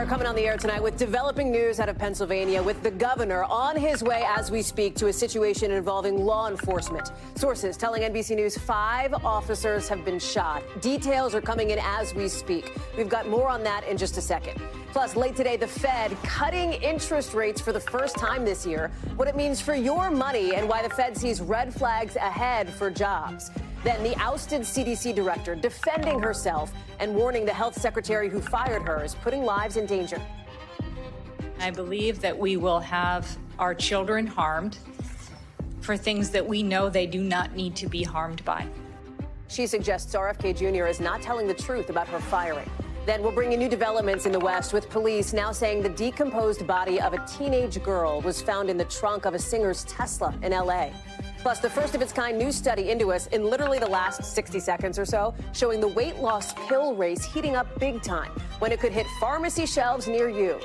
coming on the air tonight with developing news out of Pennsylvania, with the governor on his way as we speak to a situation involving law enforcement. Sources telling NBC News 5 officers have been shot. Details are coming in as we speak. We've got more on that in just a second. Plus, late today, the Fed cutting interest rates for the first time this year, what it means for your money and why the Fed sees red flags ahead for jobs. Then the ousted CDC director defending herself and warning the health secretary who fired her is putting lives in danger. I believe that we will have our children harmed for things that we know they do not need to be harmed by. She suggests RFK Jr. is not telling the truth about her firing. Then we'll bring you new developments in the West, with police now saying the decomposed body of a teenage girl was found in the trunk of a singer's Tesla in L.A. Plus, the first of its kind new study into us in literally the last 60 seconds or so, showing the weight loss pill race heating up big time when it could hit pharmacy shelves near you.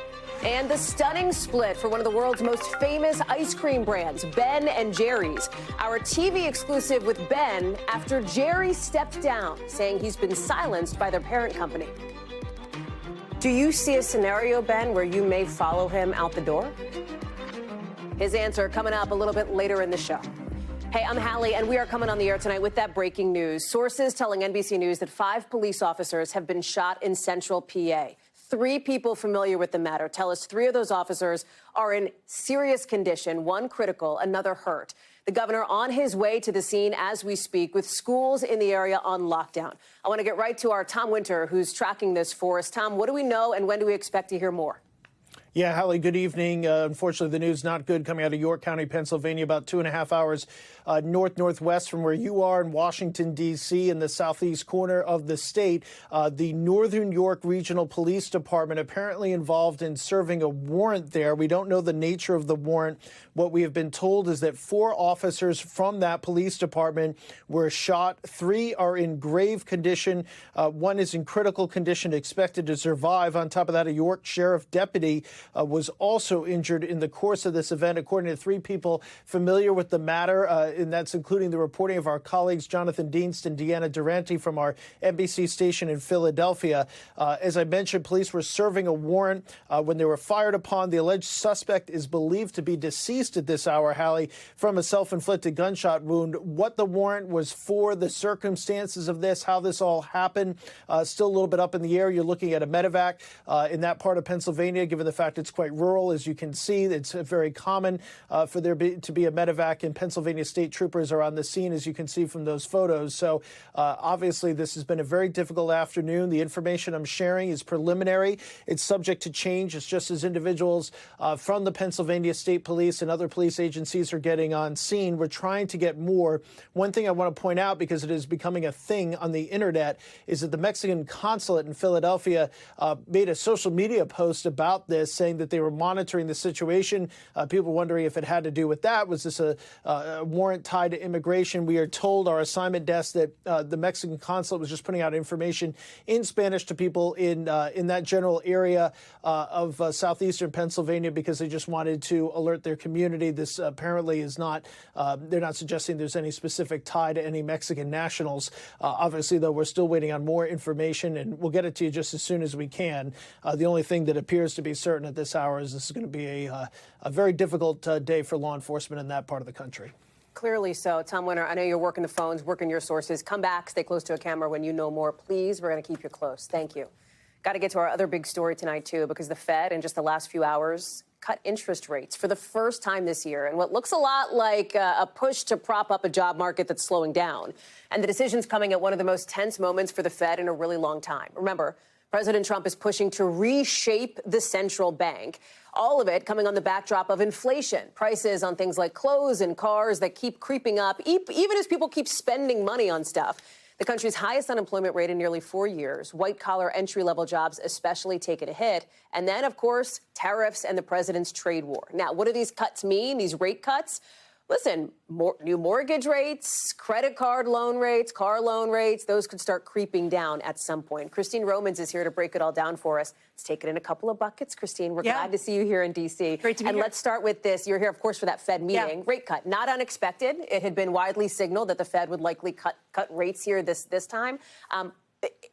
And the stunning split for one of the world's most famous ice cream brands, Ben and Jerry's. Our TV exclusive with Ben after Jerry stepped down, saying he's been silenced by their parent company. Do you see a scenario, Ben, where you may follow him out the door? His answer coming up a little bit later in the show. Hey, I'm Hallie, and we are coming on the air tonight with that breaking news. Sources telling NBC News that 5 police officers have been shot in central PA. 3 people familiar with the matter tell us 3 of those officers are in serious condition, 1 critical, another hurt. The governor on his way to the scene as we speak, with schools in the area on lockdown. I want to get right to our Tom Winter, who's tracking this for us. Tom, what do we know, and when do we expect to hear more? Yeah, Hallie, good evening. Unfortunately, the news not good coming out of York County, Pennsylvania, about 2.5 hours northwest from where you are in Washington, D.C., in the southeast corner of the state. The Northern York Regional Police Department apparently involved in serving a warrant there. We don't know the nature of the warrant. What we have been told is that 4 officers from that police department were shot. 3 are in grave condition. 1 is in critical condition, expected to survive. On top of that, a York sheriff deputy was also injured in the course of this event, according to 3 people familiar with the matter, and that's including the reporting of our colleagues Jonathan Dienst and Deanna Durante from our NBC station in Philadelphia. As I mentioned, police were serving a warrant when they were fired upon. The alleged suspect is believed to be deceased at this hour, Hallie, from a self-inflicted gunshot wound. What the warrant was for, the circumstances of this, how this all happened, still a little bit up in the air. You're looking at a medevac in that part of Pennsylvania, given the fact it's quite rural. As you can see, it's very common for there to be a medevac, and Pennsylvania state troopers are on the scene, as you can see from those photos. So obviously, this has been a very difficult afternoon. The information I'm sharing is preliminary. It's subject to change. It's just as individuals from the Pennsylvania State Police and other police agencies are getting on scene. We're trying to get more. One thing I want to point out, because it is becoming a thing on the internet, is that the Mexican consulate in Philadelphia made a social media post about this, saying that they were monitoring the situation. People wondering if it had to do with that. Was this a warrant tied to immigration? We are told, our assignment desk, that the Mexican consulate was just putting out information in Spanish to people in that general area of southeastern Pennsylvania, because they just wanted to alert their community. This apparently is not, they're not suggesting there's any specific tie to any Mexican nationals. Obviously, though, we're still waiting on more information, and we'll get it to you just as soon as we can. The only thing that appears to be certain at this hour is this is going to be a very difficult day for law enforcement in that part of the country. Clearly so. Tom Winter, I know you're working the phones, working your sources. Come back, stay close to a camera when you know more. Please, we're going to keep you close. Thank you. Got to get to our other big story tonight, too, because the Fed, in just the last few hours, cut interest rates for the first time this year, and what looks a lot like a push to prop up a job market that's slowing down. And the decision's coming at one of the most tense moments for the Fed in a really long time. Remember, President Trump is pushing to reshape the central bank. All of it coming on the backdrop of inflation, prices on things like clothes and cars that keep creeping up, even as people keep spending money on stuff. The country's highest unemployment rate in nearly 4 years, white-collar entry-level jobs especially taking a hit, and then, of course, tariffs and the president's trade war. Now, what do these cuts mean, these rate cuts? Listen, new mortgage rates, credit card loan rates, car loan rates, those could start creeping down at some point. Christine Romans is here to break it all down for us. Let's take it in a couple of buckets. Christine, we're glad to see you here in D.C. Great to be here. And let's start with this. You're here, of course, for that Fed meeting. Yeah. Rate cut, not unexpected. It had been widely signaled that the Fed would likely cut rates here this time.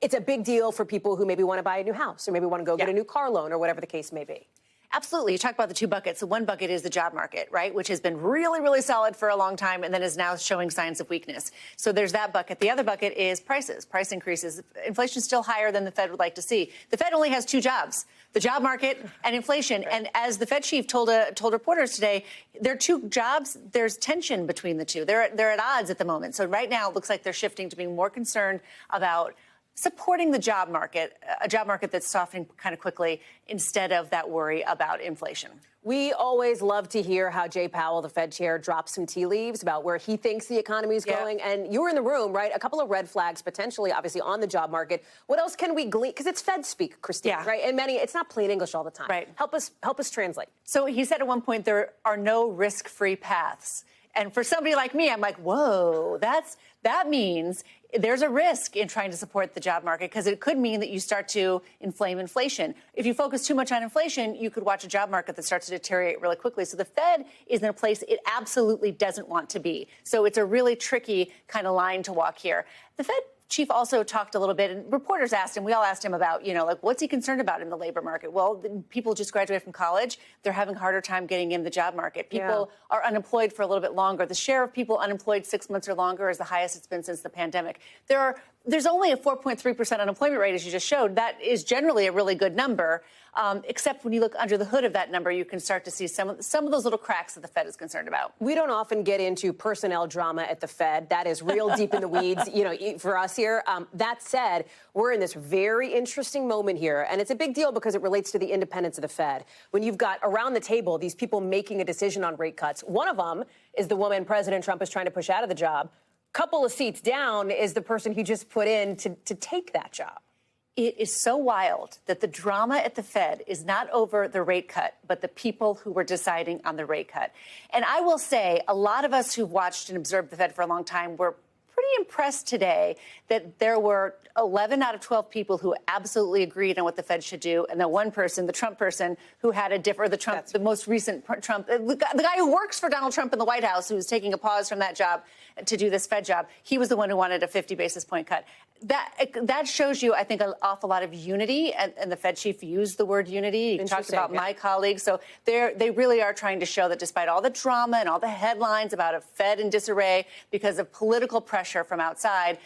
it's a big deal for people who maybe want to buy a new house or maybe want to go get a new car loan or whatever the case may be. Absolutely. You talk about the two buckets. The one bucket is the job market, right, which has been really, really solid for a long time and then is now showing signs of weakness. So there's that bucket. The other bucket is prices, price increases. Inflation is still higher than the Fed would like to see. The Fed only has two jobs, the job market and inflation. Right. And as the Fed chief told reporters today, there are two jobs. There's tension between the two. They're at odds at the moment. So right now it looks like they're shifting to being more concerned about supporting the job market, a job market that's softening kind of quickly instead of that worry about inflation. We always love to hear how Jay Powell, the Fed chair, drops some tea leaves about where he thinks the economy is going. And you were in the room, right? A couple of red flags potentially, obviously, on the job market. What else can we glean? Because it's Fed speak, Christine, right? And it's not plain English all the time. Right. Help us translate. So he said at one point there are no risk-free paths. And for somebody like me, I'm like, whoa, that means there's a risk in trying to support the job market because it could mean that you start to inflame inflation. If you focus too much on inflation, you could watch a job market that starts to deteriorate really quickly. So the Fed is in a place it absolutely doesn't want to be. So it's a really tricky kind of line to walk here. The Fed chief also talked a little bit, and reporters asked him, we all asked him about, what's he concerned about in the labor market? Well, people just graduated from college. They're having a harder time getting in the job market. People are unemployed for a little bit longer. The share of people unemployed 6 months or longer is the highest it's been since the pandemic. There's only a 4.3% unemployment rate, as you just showed. That is generally a really good number, except when you look under the hood of that number, you can start to see some of those little cracks that the Fed is concerned about. We don't often get into personnel drama at the Fed. That is real deep in the weeds, for us here. That said, we're in this very interesting moment here, and it's a big deal because it relates to the independence of the Fed. When you've got around the table these people making a decision on rate cuts, one of them is the woman President Trump is trying to push out of the job. Couple of seats down is the person he just put in to take that job. It is so wild that the drama at the Fed is not over the rate cut, but the people who were deciding on the rate cut. And I will say a lot of us who've watched and observed the Fed for a long time were pretty impressed today that there were 11 out of 12 people who absolutely agreed on what the Fed should do, and the one person, the Trump person, who had the most recent Trump, the guy who works for Donald Trump in the White House, who's taking a pause from that job to do this Fed job, he was the one who wanted a 50 basis point cut. That shows you, I think, an awful lot of unity, and the Fed chief used the word unity. He talked about my colleagues. So they really are trying to show that despite all the drama and all the headlines about a Fed in disarray because of political pressure from outside,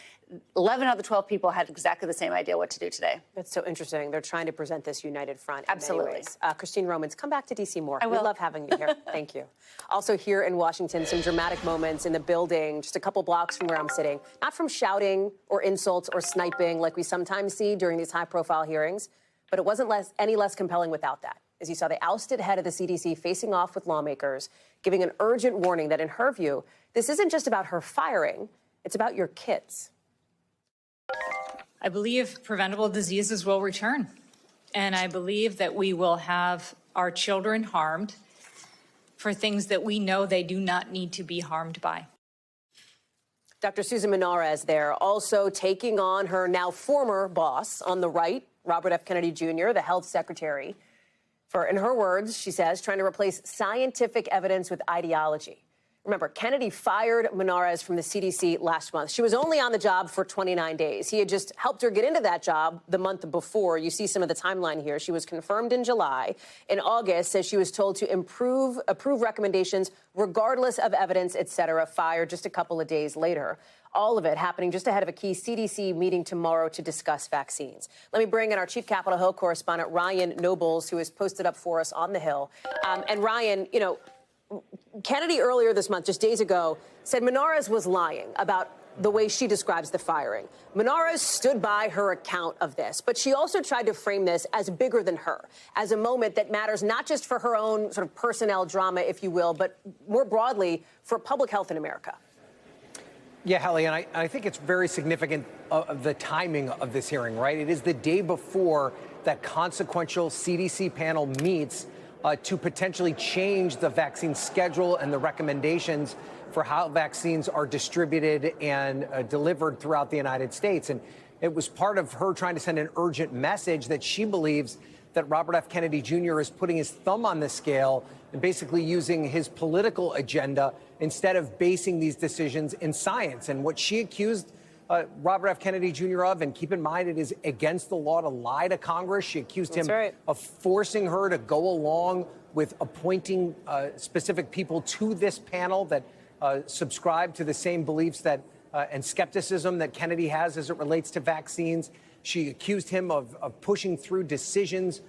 11 out of the 12 people had exactly the same idea what to do today. That's so interesting. They're trying to present this united front. Absolutely. Christine Romans, come back to D.C. more. I will. We love having you here. Thank you. Also here in Washington, some dramatic moments in the building, just a couple blocks from where I'm sitting. Not from shouting or insults or sniping like we sometimes see during these high-profile hearings, but it wasn't any less compelling without that. As you saw, the ousted head of the CDC facing off with lawmakers, giving an urgent warning that, in her view, this isn't just about her firing, it's about your kids. I believe preventable diseases will return, and I believe that we will have our children harmed for things that we know they do not need to be harmed by. Dr. Susan Menarez there, also taking on her now former boss on the right, Robert F. Kennedy Jr., the health secretary, for, in her words, she says, trying to replace scientific evidence with ideology. Remember, Kennedy fired Menarez from the CDC last month. She was only on the job for 29 days. He had just helped her get into that job the month before. You see some of the timeline here. She was confirmed in July. In August, says she was told to approve recommendations regardless of evidence, et cetera, fired just a couple of days later. All of it happening just ahead of a key CDC meeting tomorrow to discuss vaccines. Let me bring in our chief Capitol Hill correspondent, Ryan Nobles, who is posted up for us on the Hill. And Ryan, Kennedy earlier this month, just days ago, said Menarez was lying about the way she describes the firing. Menarez stood by her account of this, but she also tried to frame this as bigger than her, as a moment that matters not just for her own sort of personnel drama, if you will, but more broadly for public health in America. Yeah, Hallie, and I think it's very significant of the timing of this hearing, right? It is the day before that consequential CDC panel meets to potentially change the vaccine schedule and the recommendations for how vaccines are distributed and delivered throughout the United States. And it was part of her trying to send an urgent message that she believes that Robert F. Kennedy Jr. is putting his thumb on the scale and basically using his political agenda instead of basing these decisions in science. And what she accused Robert F. Kennedy Jr. of. And keep in mind, it is against the law to lie to Congress. She accused him of forcing her to go along with appointing specific people to this panel that subscribe to the same beliefs that and skepticism that Kennedy has as it relates to vaccines. She accused him of pushing through decisions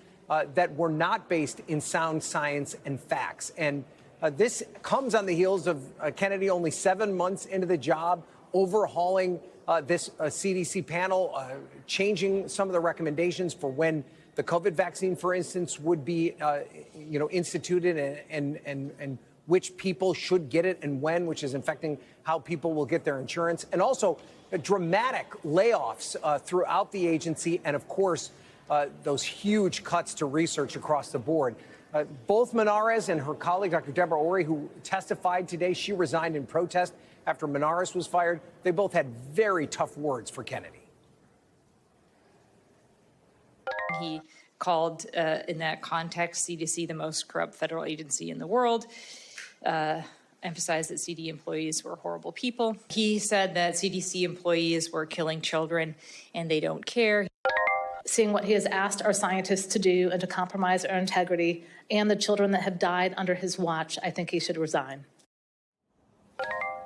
that were not based in sound science and facts. And this comes on the heels of Kennedy only 7 months into the job, overhauling this CDC panel, changing some of the recommendations for when the COVID vaccine, for instance, would be, instituted and which people should get it and when, which is affecting how people will get their insurance, and also dramatic layoffs throughout the agency, and of course, those huge cuts to research across the board. Both Menares and her colleague, Dr. Deborah Ori, who testified today, she resigned in protest after Menares was fired. They both had very tough words for Kennedy. He called, in that context, CDC the most corrupt federal agency in the world, emphasized that CD employees were horrible people. He said that CDC employees were killing children and they don't care. Seeing what he has asked our scientists to do and to compromise our integrity and the children that have died under his watch, I think he should resign.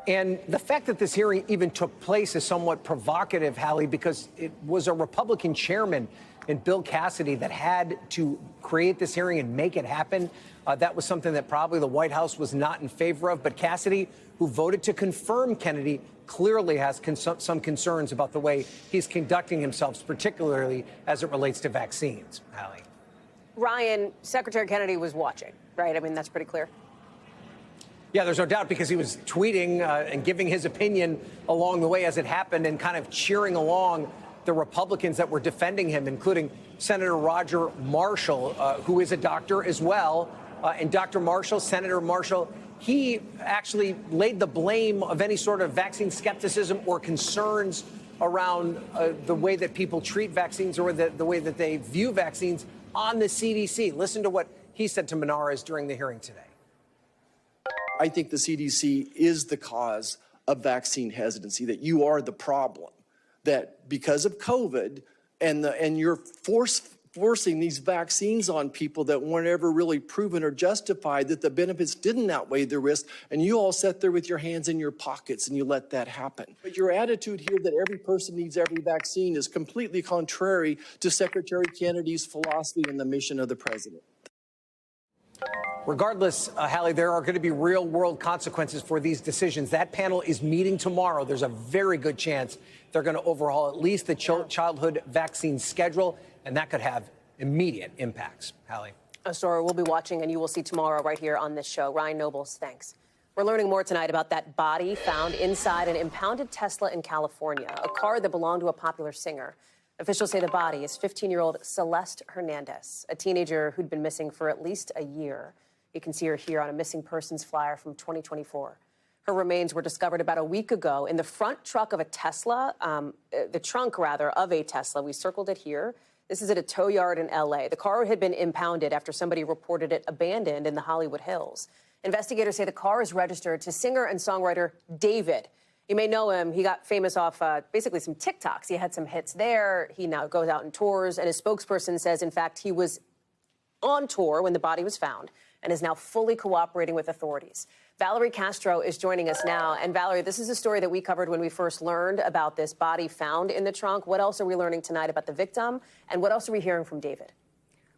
And the fact that this hearing even took place is somewhat provocative, Hallie, because it was a Republican chairman in Bill Cassidy that had to create this hearing and make it happen. That was something that probably the White House was not in favor of. But Cassidy, who voted to confirm Kennedy, clearly has some concerns about the way he's conducting himself, particularly as it relates to vaccines. Hallie. Ryan, Secretary Kennedy was watching, right? I mean, that's pretty clear. Yeah, there's no doubt, because he was tweeting and giving his opinion along the way as it happened and kind of cheering along the Republicans that were defending him, including Senator Roger Marshall, who is a doctor as well. And Dr. Marshall, Senator Marshall, he actually laid the blame of any sort of vaccine skepticism or concerns around the way that people treat vaccines or the way that they view vaccines on the CDC. Listen to what he said to Menares during the hearing today. I think the CDC is the cause of vaccine hesitancy, that you are the problem, that because of COVID and you're forcing these vaccines on people that weren't ever really proven or justified, that the benefits didn't outweigh the risk, and you all sat there with your hands in your pockets and you let that happen. But your attitude here that every person needs every vaccine is completely contrary to Secretary Kennedy's philosophy and the mission of the president. Regardless, Hallie, there are going to be real-world consequences for these decisions. That panel is meeting tomorrow. There's a very good chance they're going to overhaul at least the childhood vaccine schedule, and that could have immediate impacts. Hallie. A story we'll be watching and you will see tomorrow right here on this show. Ryan Nobles, thanks. We're learning more tonight about that body found inside an impounded Tesla in California, a car that belonged to a popular singer. Officials say the body is 15-year-old Celeste Hernandez, a teenager who'd been missing for at least a year. You can see her here on a missing persons flyer from 2024. Her remains were discovered about a week ago in the front truck of a Tesla, the trunk, rather, of a Tesla. We circled it here. This is at a tow yard in L.A. The car had been impounded after somebody reported it abandoned in the Hollywood Hills. Investigators say the car is registered to singer and songwriter David. You may know him. He got famous off basically some TikToks. He had some hits there. He now goes out and tours. And his spokesperson says, in fact, he was on tour when the body was found and is now fully cooperating with authorities. Valerie Castro is joining us now. And Valerie, this is a story that we covered when we first learned about this body found in the trunk. What else are we learning tonight about the victim? And what else are we hearing from David?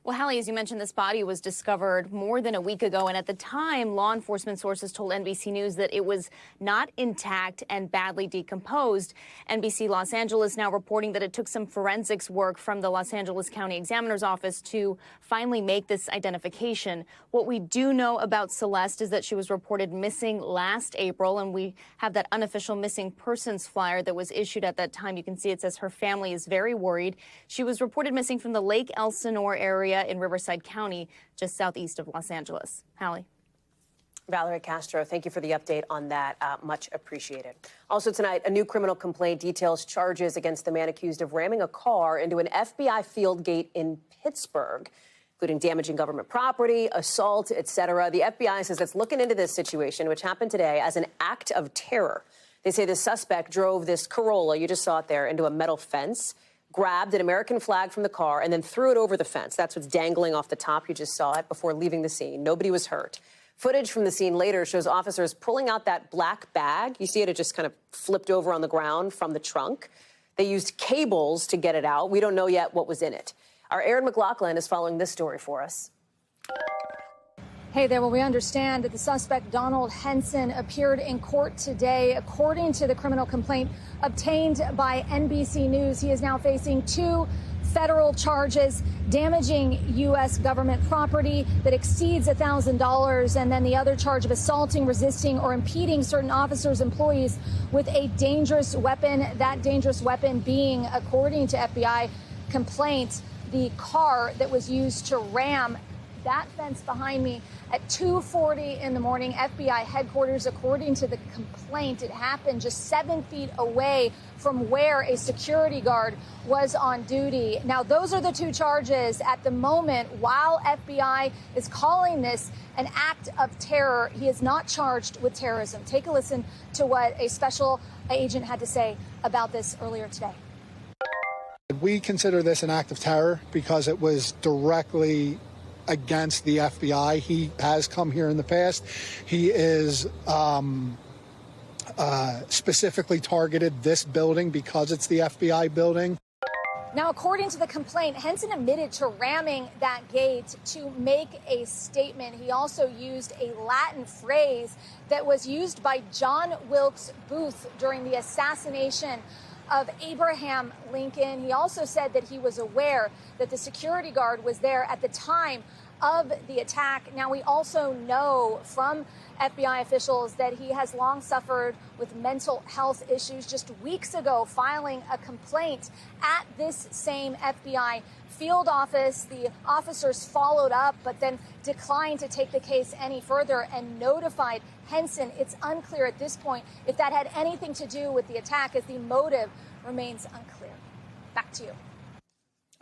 Well, Hallie, as you mentioned, this body was discovered more than a week ago. And at the time, law enforcement sources told NBC News that it was not intact and badly decomposed. NBC Los Angeles now reporting that it took some forensics work from the Los Angeles County Examiner's Office to finally make this identification. What we do know about Celeste is that she was reported missing last April, and we have that unofficial missing persons flyer that was issued at that time. You can see it says her family is very worried. She was reported missing from the Lake Elsinore area in Riverside County, just southeast of Los Angeles. Hallie. Valerie Castro, thank you for the update on that. Much appreciated. Also tonight, a new criminal complaint details charges against the man accused of ramming a car into an FBI field gate in Pittsburgh, including damaging government property, assault, etc. The FBI says it's looking into this situation, which happened today, as an act of terror. They say the suspect drove this Corolla, you just saw it there, into a metal fence, grabbed an American flag from the car, and then threw it over the fence. That's what's dangling off the top. You just saw it before leaving the scene. Nobody was hurt. Footage from the scene later shows officers pulling out that black bag. You see it just kind of flipped over on the ground from the trunk. They used cables to get it out. We don't know yet what was in it. Our Aaron McLaughlin is following this story for us. Hey there, well, we understand that the suspect, Donald Henson, appeared in court today. According to the criminal complaint obtained by NBC News, he is now facing 2 federal charges: damaging U.S. government property that exceeds $1,000, and then the other charge of assaulting, resisting, or impeding certain officers' employees with a dangerous weapon. That dangerous weapon being, according to FBI complaints, the car that was used to ram that fence behind me at 2:40 in the morning. FBI headquarters, according to the complaint, it happened just 7 feet away from where a security guard was on duty. Now, those are the 2 charges at the moment. While FBI is calling this an act of terror, he is not charged with terrorism. Take a listen to what a special agent had to say about this earlier today. We consider this an act of terror because it was directly against the FBI. He has come here in the past. He is specifically targeted this building because it's the FBI building. Now, according to the complaint, Henson admitted to ramming that gate to make a statement. He also used a Latin phrase that was used by John Wilkes Booth during the assassination of Abraham Lincoln. He also said that he was aware that the security guard was there at the time of the attack. Now, we also know from FBI officials that he has long suffered with mental health issues. Just weeks ago, filing a complaint at this same FBI field office. The officers followed up, but then declined to take the case any further and notified Henson. It's unclear at this point if that had anything to do with the attack, as the motive remains unclear. Back to you.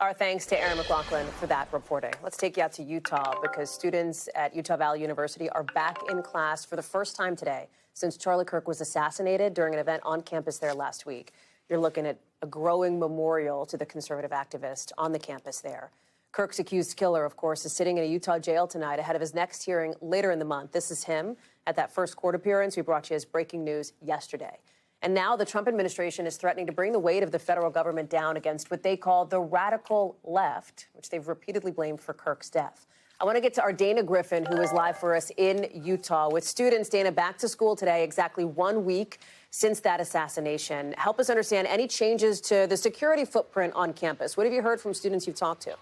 Our thanks to Aaron McLaughlin for that reporting. Let's take you out to Utah, because students at Utah Valley University are back in class for the first time today since Charlie Kirk was assassinated during an event on campus there last week. You're looking at a growing memorial to the conservative activist on the campus there. Kirk's accused killer, of course, is sitting in a Utah jail tonight ahead of his next hearing later in the month. This is him at that first court appearance we brought you as breaking news yesterday. And now the Trump administration is threatening to bring the weight of the federal government down against what they call the radical left, which they've repeatedly blamed for Kirk's death. I want to get to our Dana Griffin, who is live for us in Utah with students. Dana, back to school today, exactly 1 week since that assassination. Help us understand any changes to the security footprint on campus. What have you heard from students you've talked to?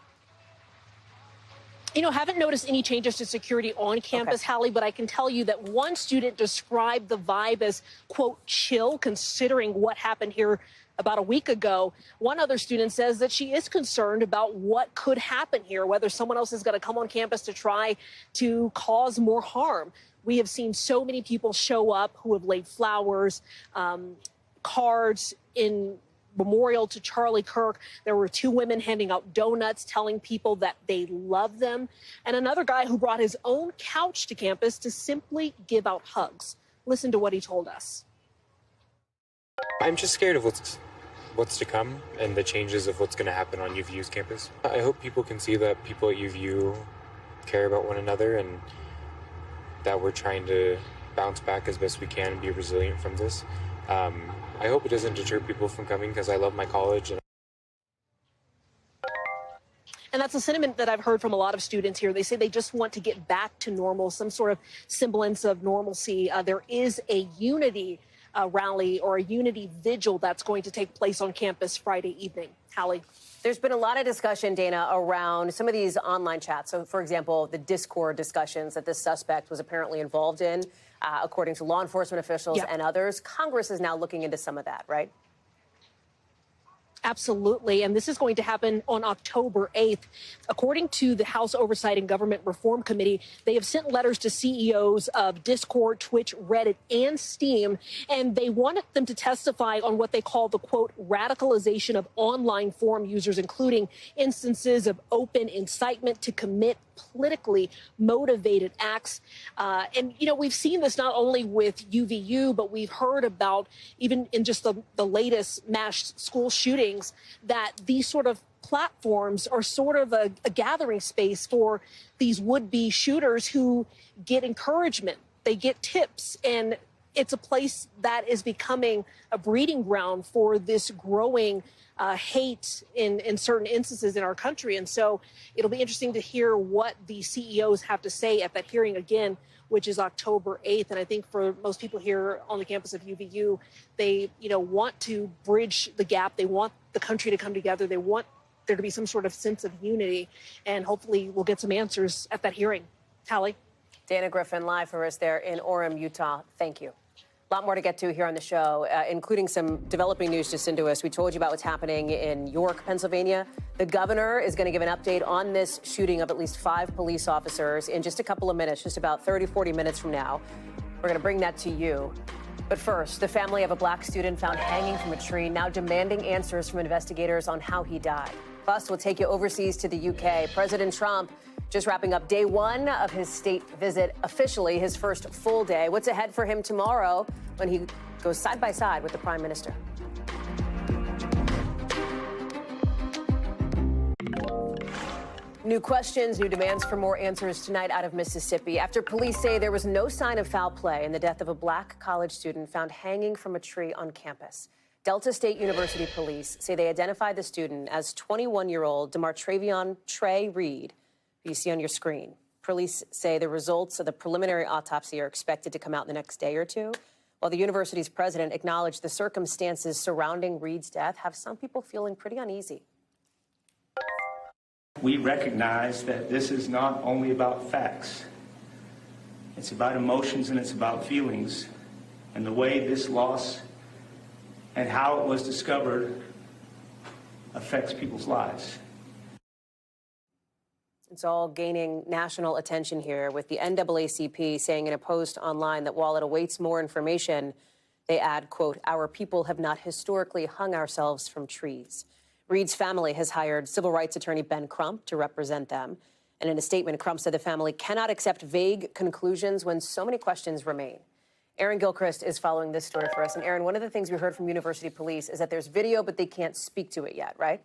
You know, haven't noticed any changes to security on campus, Hallie, but I can tell you that one student described the vibe as, quote, chill, considering what happened here about a week ago. One other student says that she is concerned about what could happen here, whether someone else is going to come on campus to try to cause more harm. We have seen so many people show up who have laid flowers, cards in memorial to Charlie Kirk. There were 2 women handing out donuts, telling people that they love them, and another guy who brought his own couch to campus to simply give out hugs. Listen to what he told us. I'm just scared of what's to come and the changes of what's going to happen on UVU's campus. I hope people can see that people at UVU care about one another and that we're trying to bounce back as best we can and be resilient from this. I hope it doesn't deter people from coming, because I love my college. And that's a sentiment that I've heard from a lot of students here. They say they just want to get back to normal, some sort of semblance of normalcy. There is a unity rally or a unity vigil that's going to take place on campus Friday evening. Hallie. There's been a lot of discussion, Dana, around some of these online chats. So, for example, the Discord discussions that this suspect was apparently involved in, according to law enforcement officials and others. Congress is now looking into some of that, right? Absolutely. And this is going to happen on October 8th. According to the House Oversight and Government Reform Committee, they have sent letters to CEOs of Discord, Twitch, Reddit, and Steam, and they wanted them to testify on what they call the, quote, radicalization of online forum users, including instances of open incitement to commit politically motivated acts. And, you know, we've seen this not only with UVU, but we've heard about even in just the latest mass school shootings that these sort of platforms are sort of a gathering space for these would-be shooters who get encouragement. They get tips, and it's a place that is becoming a breeding ground for this growing hate in certain instances in our country. And so it'll be interesting to hear what the CEOs have to say at that hearing again, which is October 8th. And I think for most people here on the campus of UVU, they, you know, want to bridge the gap. They want the country to come together. They want there to be some sort of sense of unity. And hopefully we'll get some answers at that hearing. Hallie? Dana Griffin live for us there in Orem, Utah. Thank you. A lot more to get to here on the show, including some developing news just into us. We told you about what's happening in York, Pennsylvania. The governor is going to give an update on this shooting of at least 5 police officers in just a couple of minutes, just about 30, 40 minutes from now. We're going to bring that to you. But first, the family of a black student found hanging from a tree, now demanding answers from investigators on how he died. Plus, we'll take you overseas to the UK. President Trump just wrapping up day 1 of his state visit, officially his first full day. What's ahead for him tomorrow when he goes side by side with the Prime Minister? New questions, new demands for more answers tonight out of Mississippi after police say there was no sign of foul play in the death of a black college student found hanging from a tree on campus. Delta State University police say they identified the student as 21-year-old DeMartravion Trey Reed, who you see on your screen. Police say the results of the preliminary autopsy are expected to come out in the next day or two, while the university's president acknowledged the circumstances surrounding Reed's death have some people feeling pretty uneasy. We recognize that this is not only about facts. It's about emotions and it's about feelings. And the way this loss and how it was discovered affects people's lives. It's all gaining national attention here, with the NAACP saying in a post online that while it awaits more information, they add, quote, "Our people have not historically hung ourselves from trees." Reed's family has hired civil rights attorney Ben Crump to represent them. And in a statement, Crump said the family cannot accept vague conclusions when so many questions remain. Aaron Gilchrist is following this story for us. And Aaron, one of the things we heard from University Police is that there's video, but they can't speak to it yet, right?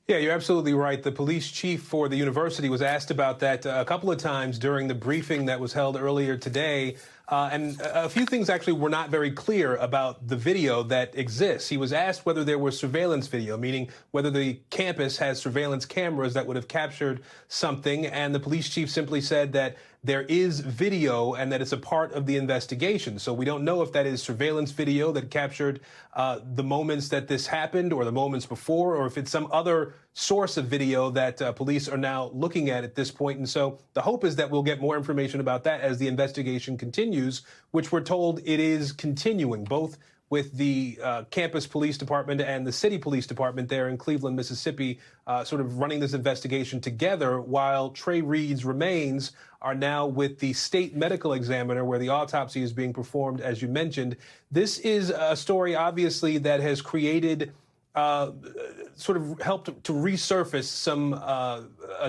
Yeah, you're absolutely right. The police chief for the university was asked about that a couple of times during the briefing that was held earlier today. And a few things actually were not very clear about the video that exists. He was asked whether there was surveillance video, meaning whether the campus has surveillance cameras that would have captured something. And the police chief simply said that there is video and that it's a part of the investigation. So we don't know if that is surveillance video that captured the moments that this happened or the moments before, or if it's some other source of video that police are now looking at this point. And so the hope is that we'll get more information about that as the investigation continues, which we're told it is continuing, both with the campus police department and the city police department there in Cleveland, Mississippi, sort of running this investigation together, while Trey Reed's remains are now with the state medical examiner where the autopsy is being performed, as you mentioned. This is a story, obviously, that has created sort of helped to resurface some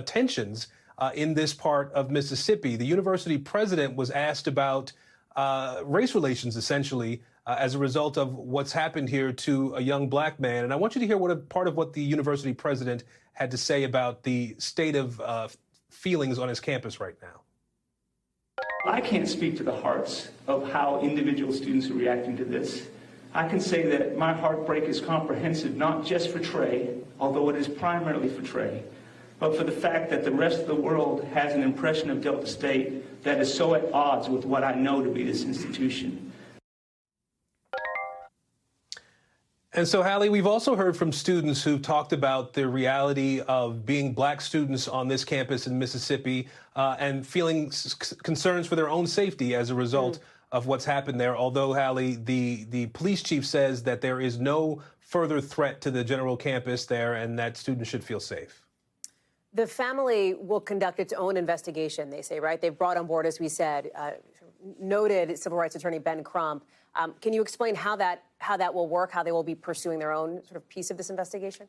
tensions in this part of Mississippi. The university president was asked about race relations, essentially, as a result of what's happened here to a young black man. And I want you to hear part of what the university president had to say about the state of feelings on his campus right now. I can't speak to the hearts of how individual students are reacting to this. I can say that my heartbreak is comprehensive, not just for Trey, although it is primarily for Trey, but for the fact that the rest of the world has an impression of Delta State that is so at odds with what I know to be this institution. And so, Hallie, we've also heard from students who've talked about the reality of being black students on this campus in Mississippi and feeling concerns for their own safety as a result of what's happened there. Although, Hallie, the police chief says that there is no further threat to the general campus there and that students should feel safe. The family will conduct its own investigation, they say, right? They've brought on board, as we said, noted civil rights attorney Ben Crump. Can you explain how that will work, how they will be pursuing their own sort of piece of this investigation?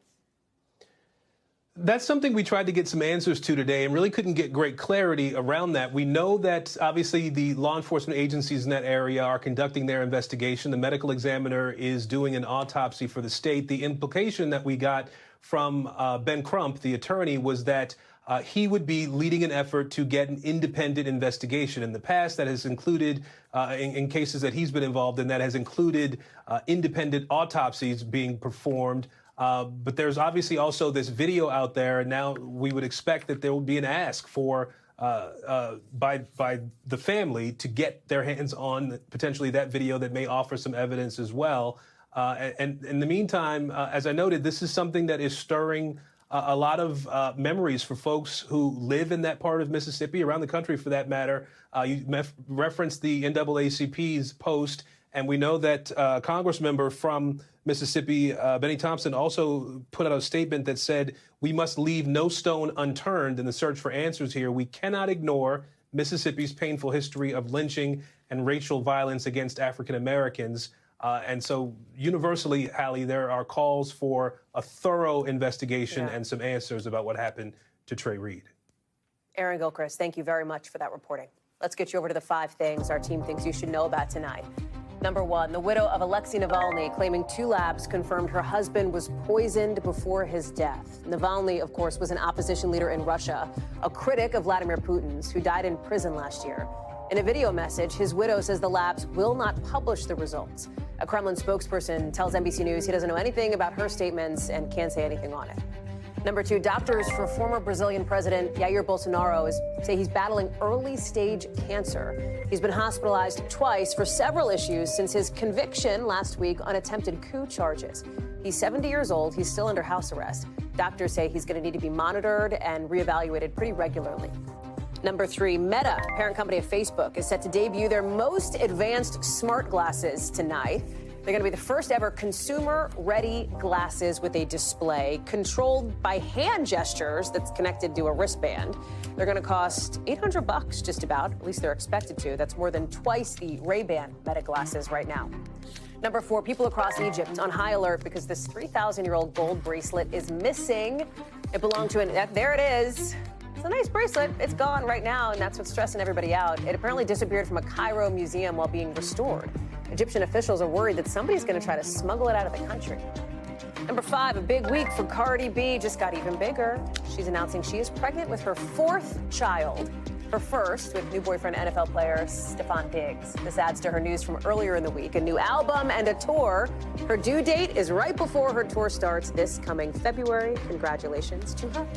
That's something we tried to get some answers to today and really couldn't get great clarity around that. We know that obviously the law enforcement agencies in that area are conducting their investigation. The medical examiner is doing an autopsy for the state. The implication that we got from Ben Crump, the attorney, was that he would be leading an effort to get an independent investigation. In the past, that has included, in cases that he's been involved in, that has included independent autopsies being performed. But there's obviously also this video out there, and now we would expect that there will be an ask for by the family to get their hands on potentially that video that may offer some evidence as well. And in the meantime, as I noted, this is something that is stirring a lot of memories for folks who live in that part of Mississippi, around the country for that matter. You referenced the NAACP's post, and we know that a Congress member from Mississippi, Benny Thompson, also put out a statement that said, "We must leave no stone unturned in the search for answers here. We cannot ignore Mississippi's painful history of lynching and racial violence against African Americans." And so universally, Hallie, there are calls for a thorough investigation and some answers about what happened to Trey Reed. Aaron Gilchrist, thank you very much for that reporting. Let's get you over to the 5 things our team thinks you should know about tonight. Number 1, the widow of Alexei Navalny claiming 2 labs confirmed her husband was poisoned before his death. Navalny, of course, was an opposition leader in Russia, a critic of Vladimir Putin's, who died in prison last year. In a video message, his widow says the labs will not publish the results. A Kremlin spokesperson tells NBC News he doesn't know anything about her statements and can't say anything on it. Number 2, doctors for former Brazilian President Jair Bolsonaro say he's battling early-stage cancer. He's been hospitalized twice for several issues since his conviction last week on attempted coup charges. He's 70 years old. He's still under house arrest. Doctors say he's going to need to be monitored and reevaluated pretty regularly. Number 3, Meta, parent company of Facebook, is set to debut their most advanced smart glasses tonight. They're going to be the first ever consumer-ready glasses with a display controlled by hand gestures that's connected to a wristband. They're going to cost $800 just about, at least they're expected to. That's more than twice the Ray-Ban Meta glasses right now. Number 4, people across Egypt on high alert because this 3,000-year-old gold bracelet is missing. It belonged to there it is. It's a nice bracelet. It's gone right now, and that's what's stressing everybody out. It apparently disappeared from a Cairo museum while being restored. Egyptian officials are worried that somebody's going to try to smuggle it out of the country. Number 5, a big week for Cardi B just got even bigger. She's announcing she is pregnant with her 4th child, her first with new boyfriend NFL player Stephon Diggs. This adds to her news from earlier in the week, a new album and a tour. Her due date is right before her tour starts this coming February. Congratulations to her.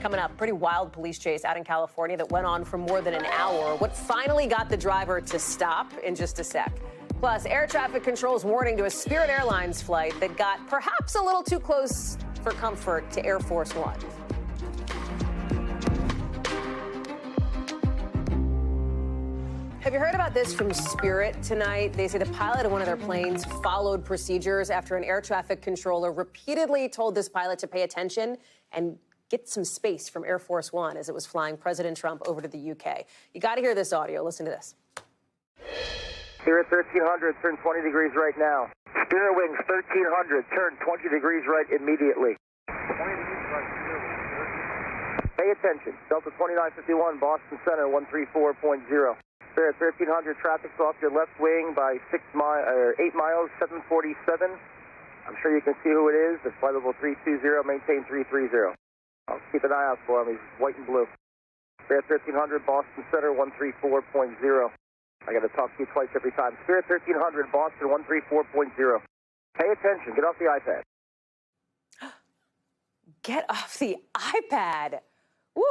Coming up, pretty wild police chase out in California that went on for more than an hour. What finally got the driver to stop in just a sec. Plus, air traffic control's warning to a Spirit Airlines flight that got perhaps a little too close for comfort to Air Force One. Have you heard about this from Spirit tonight? They say the pilot of one of their planes followed procedures after an air traffic controller repeatedly told this pilot to pay attention and get some space from Air Force One as it was flying President Trump over to the UK. You got to hear this audio. Listen to this. Spirit 1300, turn 20 degrees right now. Spirit Wings 1300, turn 20 degrees right immediately. 20 degrees right, Pay attention. Delta 2951, Boston Center 134.0. Spirit 1300, traffic's off your left wing by 8 miles, 747. I'm sure you can see who it is. It's flight level 320, maintain 330. I'll keep an eye out for him. He's white and blue. Spirit 1300, Boston Center 134.0. I got to talk to you twice every time. Spirit 1300, Boston 134.0. Pay attention. Get off the iPad. Get off the iPad. Woo.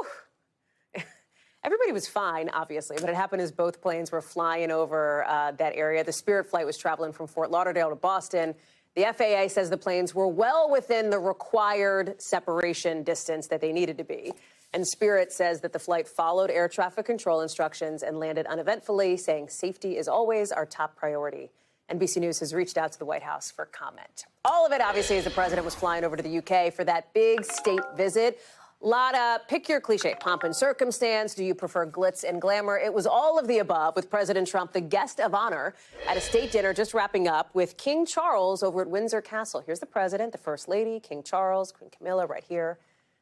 Everybody was fine, obviously, but it happened as both planes were flying over that area. The Spirit flight was traveling from Fort Lauderdale to Boston. The FAA says the planes were well within the required separation distance that they needed to be. And Spirit says that the flight followed air traffic control instructions and landed uneventfully, saying safety is always our top priority. NBC News has reached out to the White House for comment. All of it, obviously, as the president was flying over to the UK for that big state visit. Lot of, pick your cliche, pomp and circumstance. Do you prefer glitz and glamour? It was all of the above, with President Trump the guest of honor at a state dinner just wrapping up with King Charles over at Windsor Castle. Here's the president, the first lady, King Charles, Queen Camilla right here.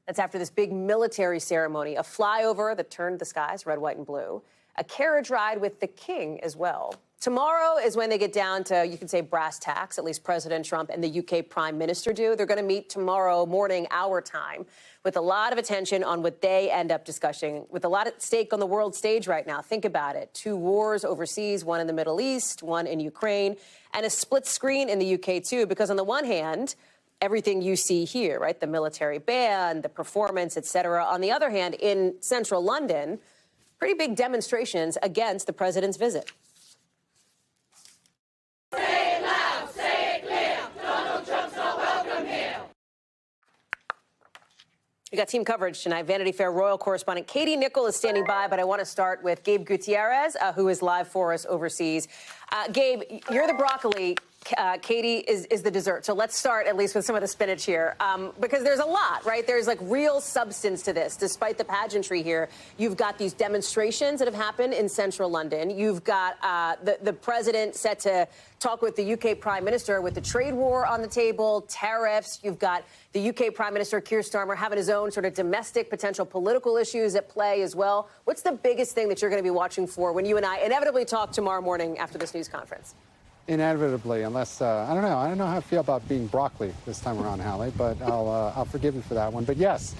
That's after this big military ceremony, a flyover that turned the skies red, white, and blue, a carriage ride with the king as well. Tomorrow is when they get down to, you could say, brass tacks, at least President Trump and the UK Prime Minister do. They're going to meet tomorrow morning, our time, with a lot of attention on what they end up discussing, with a lot at stake on the world stage right now. Think about it. 2 wars overseas, one in the Middle East, one in Ukraine, and a split screen in the UK, too, because on the one hand, everything you see here, right, the military band, the performance, et cetera. On the other hand, in central London, pretty big demonstrations against the president's visit. Say it loud, say it clear. Donald Trump's not welcome here. We got team coverage tonight. Vanity Fair Royal correspondent Katie Nichol is standing by, but I want to start with Gabe Gutierrez, who is live for us overseas. Gabe, you're the broccoli. Katie is the dessert. So let's start at least with some of the spinach here, because there's a lot, right? There's like real substance to this. Despite the pageantry here, you've got these demonstrations that have happened in central London. You've got the president set to talk with the UK Prime Minister with the trade war on the table, tariffs. You've got the UK Prime Minister Keir Starmer having his own sort of domestic potential political issues at play as well. What's the biggest thing that you're going to be watching for when you and I inevitably talk tomorrow morning after this news conference? Inevitably, unless I don't know how I feel about being broccoli this time around, Hallie, but I'll forgive you for that one. But yes,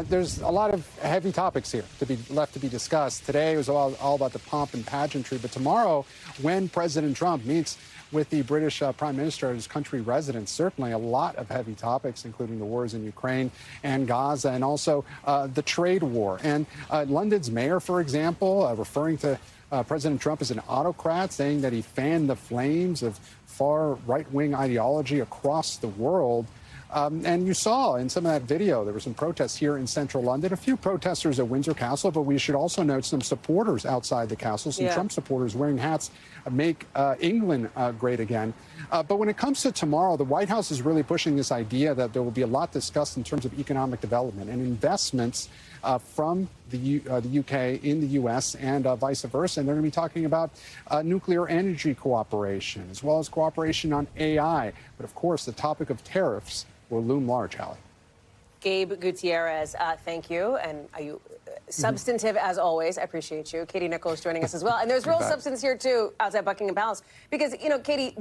there's a lot of heavy topics here to be discussed. Today was all about the pomp and pageantry, but tomorrow, when President Trump meets with the British Prime Minister at his country residence, certainly a lot of heavy topics, including the wars in Ukraine and Gaza, and also the trade war. And London's mayor, for example, referring to President Trump is an autocrat, saying that he fanned the flames of far right-wing ideology across the world. And you saw in some of that video, there were some protests here in central London, a few protesters at Windsor Castle, but we should also note some supporters outside the castle, some Trump supporters wearing hats, make England great again. But when it comes to tomorrow, the White House is really pushing this idea that there will be a lot discussed in terms of economic development and investments from the UK in the US and vice versa. And they're going to be talking about nuclear energy cooperation, as well as cooperation on AI. But of course, the topic of tariffs will loom large, Hallie. Gabe Gutierrez, thank you. And are you substantive as always? I appreciate you. Katie Nichol is joining us as well. And there's real substance here, too, outside Buckingham Palace. Because, you know, Katie,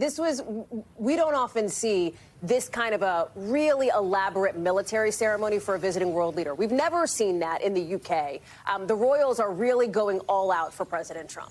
we don't often see this kind of a really elaborate military ceremony for a visiting world leader. We've never seen that in the UK. The royals are really going all out for President Trump.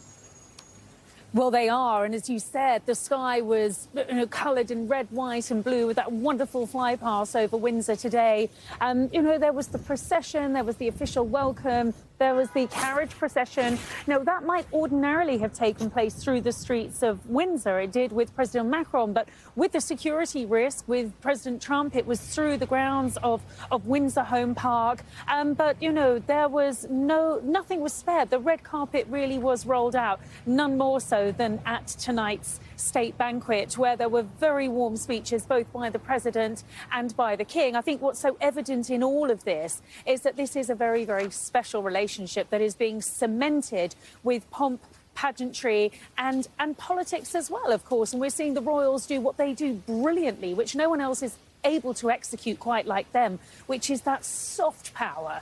Well, they are. And as you said, the sky was coloured in red, white and blue with that wonderful flypast over Windsor today. There was the procession, there was the official welcome, there was the carriage procession. Now, that might ordinarily have taken place through the streets of Windsor. It did with President Macron. But with the security risk with President Trump, it was through the grounds of Windsor Home Park. But there was nothing was spared. The red carpet really was rolled out, none more so than at tonight's state banquet, where there were very warm speeches both by the president and by the king. I think what's so evident in all of this is that this is a very, very special relationship that is being cemented with pomp, pageantry and politics as well, of course. And we're seeing the royals do what they do brilliantly, which no one else is able to execute quite like them, which is that soft power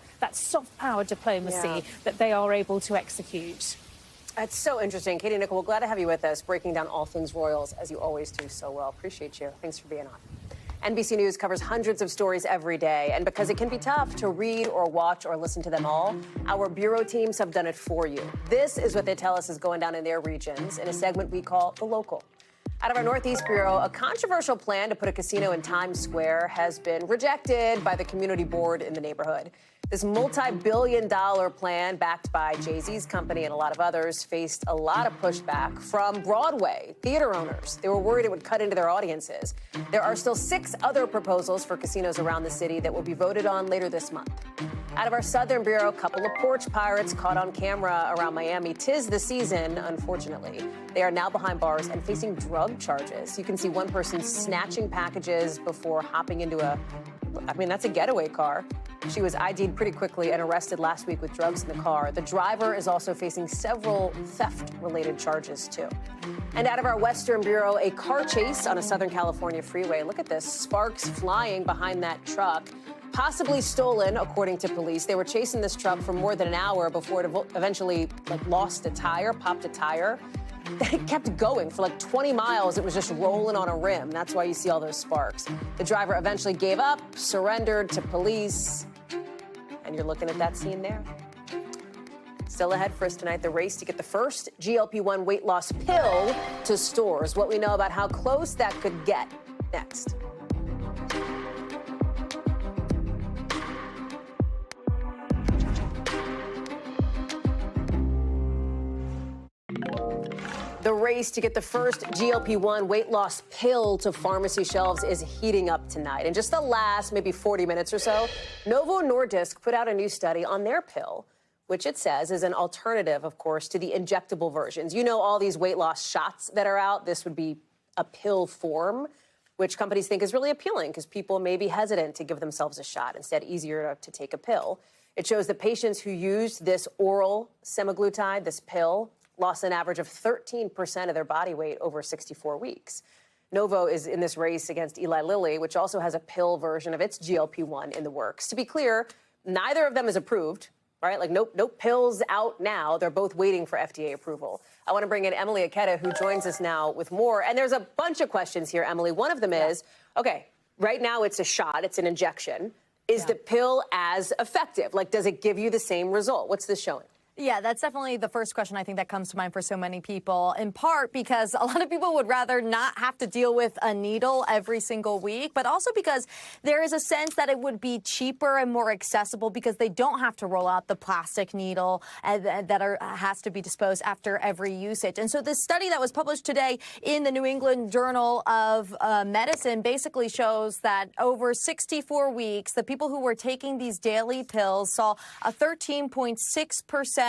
diplomacy that they are able to execute. That's so interesting. Katie Nichol, we're glad to have you with us, breaking down all things royals, as you always do so well. Appreciate you. Thanks for being on. NBC News covers hundreds of stories every day, and because it can be tough to read or watch or listen to them all, our bureau teams have done it for you. This is what they tell us is going down in their regions in a segment we call The Local. Out of our Northeast Bureau, a controversial plan to put a casino in Times Square has been rejected by the community board in the neighborhood. This multi-billion-dollar plan backed by Jay-Z's company and a lot of others faced a lot of pushback from Broadway theater owners. They were worried it would cut into their audiences. There are still 6 other proposals for casinos around the city that will be voted on later this month. Out of our Southern Bureau, a couple of porch pirates caught on camera around Miami. 'Tis the season, unfortunately. They are now behind bars and facing drug charges. You can see one person snatching packages before hopping into that's a getaway car. She was ID'd pretty quickly and arrested last week with drugs in the car. The driver is also facing several theft-related charges, too. And out of our Western Bureau, a car chase on a Southern California freeway. Look at this, sparks flying behind that truck. Possibly stolen, according to police. They were chasing this truck for more than an hour before it eventually lost a tire, popped a tire. It kept going for 20 miles. It was just rolling on a rim. That's why you see all those sparks. The driver eventually gave up, surrendered to police. And you're looking at that scene there. Still ahead for us tonight, the race to get the first GLP-1 weight loss pill to stores. What we know about how close that could get. Next. The race to get the first GLP-1 weight loss pill to pharmacy shelves is heating up tonight. In just the last maybe 40 minutes or so, Novo Nordisk put out a new study on their pill, which it says is an alternative, of course, to the injectable versions. You know, all these weight loss shots that are out, this would be a pill form, which companies think is really appealing because people may be hesitant to give themselves a shot, instead easier to take a pill. It shows that patients who used this oral semaglutide, this pill, lost an average of 13% of their body weight over 64 weeks. Novo is in this race against Eli Lilly, which also has a pill version of its GLP-1 in the works. To be clear, neither of them is approved, right? No pills out now. They're both waiting for FDA approval. I want to bring in Emily Aketa, who joins us now with more. And there's a bunch of questions here, Emily. One of them is, okay, right now it's a shot, it's an injection. Is the pill as effective? Does it give you the same result? What's this showing? Yeah, that's definitely the first question I think that comes to mind for so many people, in part because a lot of people would rather not have to deal with a needle every single week, but also because there is a sense that it would be cheaper and more accessible because they don't have to roll out the plastic needle that has to be disposed after every usage. And so this study that was published today in the New England Journal of Medicine basically shows that over 64 weeks, the people who were taking these daily pills saw a 13.6%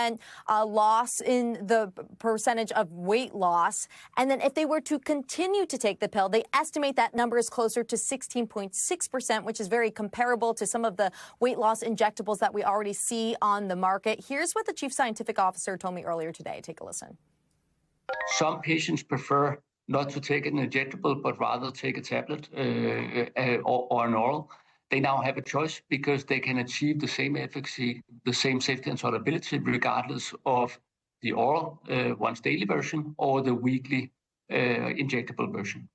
loss in the percentage of weight loss. And then if they were to continue to take the pill, they estimate that number is closer to 16.6%, which is very comparable to some of the weight loss injectables that we already see on the market. Here's what the chief scientific officer told me earlier today. Take a listen. Some patients prefer not to take an injectable, but rather take a tablet or an oral. They now have a choice because they can achieve the same efficacy, the same safety and tolerability, regardless of the oral once daily version or the weekly injectable version.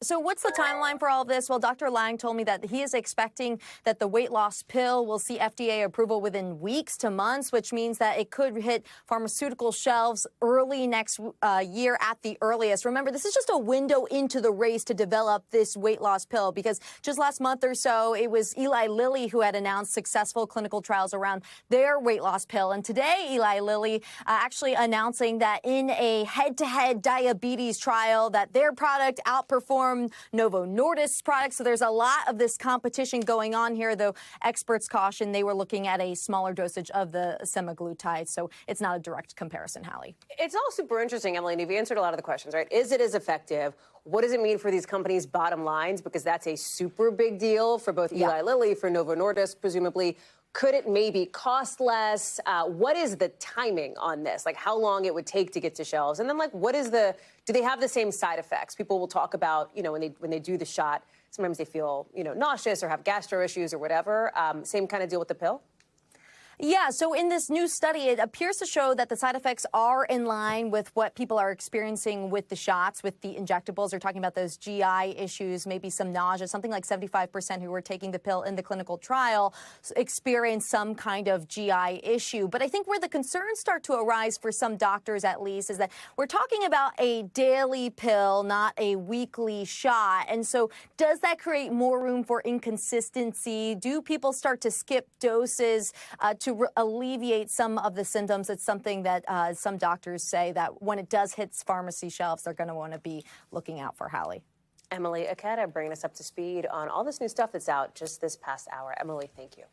So what's the timeline for all of this? Well, Dr. Lang told me that he is expecting that the weight loss pill will see FDA approval within weeks to months, which means that it could hit pharmaceutical shelves early next year at the earliest. Remember, this is just a window into the race to develop this weight loss pill because just last month or so, it was Eli Lilly who had announced successful clinical trials around their weight loss pill. And today, Eli Lilly actually announcing that in a head-to-head diabetes trial that their product outperformed Novo Nordisk's product. So there's a lot of this competition going on here, though experts caution they were looking at a smaller dosage of the semaglutide. So it's not a direct comparison, Hallie. It's all super interesting, Emily, and you've answered a lot of the questions, right? Is it as effective? What does it mean for these companies' bottom lines? Because that's a super big deal for both Eli Lilly, for Novo Nordisk, presumably. Could it maybe cost less? What is the timing on this? How long it would take to get to shelves? And then, do they have the same side effects? People will talk about, when they do the shot, sometimes they feel, nauseous or have gastro issues or whatever. Same kind of deal with the pill? Yeah, so in this new study, it appears to show that the side effects are in line with what people are experiencing with the shots, with the injectables. They're talking about those GI issues, maybe some nausea. Something like 75% who were taking the pill in the clinical trial experienced some kind of GI issue. But I think where the concerns start to arise for some doctors, at least, is that we're talking about a daily pill, not a weekly shot. And so does that create more room for inconsistency? Do people start to skip doses to alleviate some of the symptoms? It's something that some doctors say that when it does hit pharmacy shelves, they're going to want to be looking out for. Hallie. Emily Aketa bringing us up to speed on all this new stuff that's out just this past hour. Emily, thank you.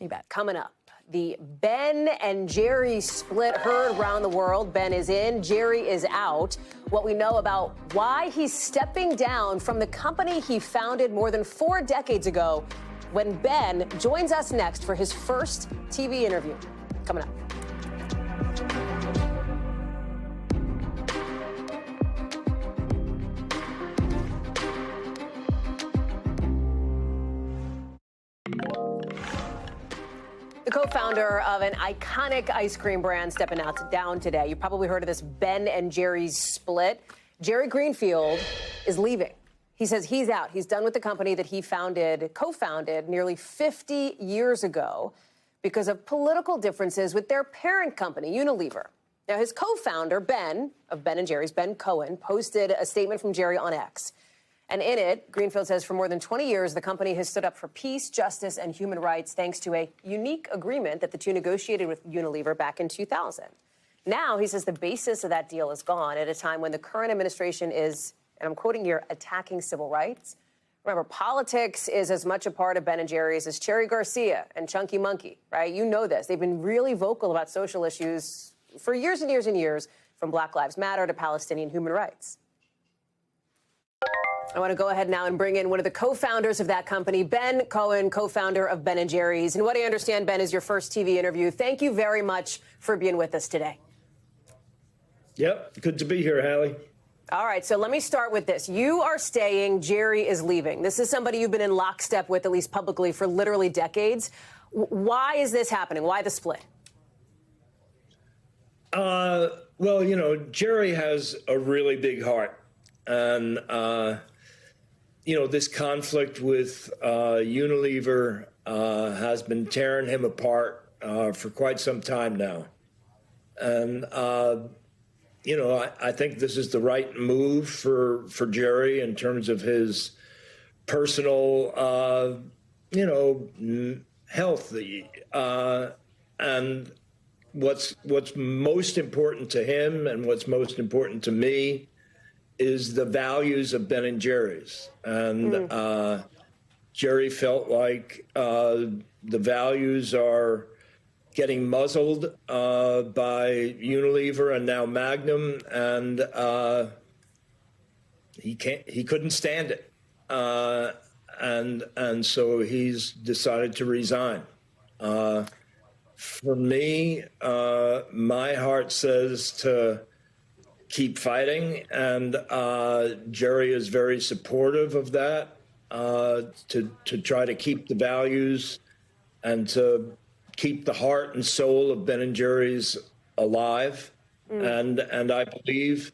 You bet. Coming up, the Ben and Jerry split heard around the world. Ben is in, Jerry is out. What we know about why he's stepping down from the company he founded more than 4 decades ago, when Ben joins us next for his first TV interview. Coming up. The co-founder of an iconic ice cream brand stepping down today. You probably heard of this Ben and Jerry's split. Jerry Greenfield is leaving. He says he's out. He's done with the company that he co-founded nearly 50 years ago because of political differences with their parent company, Unilever. Now, his co-founder, Ben, of Ben & Jerry's, Ben Cohen, posted a statement from Jerry on X. And in it, Greenfield says for more than 20 years, the company has stood up for peace, justice, and human rights thanks to a unique agreement that the two negotiated with Unilever back in 2000. Now, he says the basis of that deal is gone at a time when the current administration is, and I'm quoting here, attacking civil rights. Remember, politics is as much a part of Ben & Jerry's as Cherry Garcia and Chunky Monkey, right? You know this. They've been really vocal about social issues for years and years and years, from Black Lives Matter to Palestinian human rights. I want to go ahead now and bring in one of the co-founders of that company, Ben Cohen, co-founder of Ben & Jerry's. And what I understand, Ben, is your first TV interview. Thank you very much for being with us today. Yep, good to be here, Hallie. All right, so let me start with this. You are staying, Jerry is leaving. This is somebody you've been in lockstep with, at least publicly, for literally decades. Why is this happening? Why the split? Well, you know, Jerry has a really big heart. And, you know, this conflict with Unilever has been tearing him apart for quite some time now. And, you know, I think this is the right move for Jerry in terms of his personal, you know, health. And what's most important to him and what's most important to me is the values of Ben & Jerry's. And Jerry felt like the values are getting muzzled by Unilever and now Magnum, and he couldn't stand it. And so he's decided to resign. For me, my heart says to keep fighting, and Jerry is very supportive of that, to try to keep the values and to keep the heart and soul of Ben & Jerry's alive. And I believe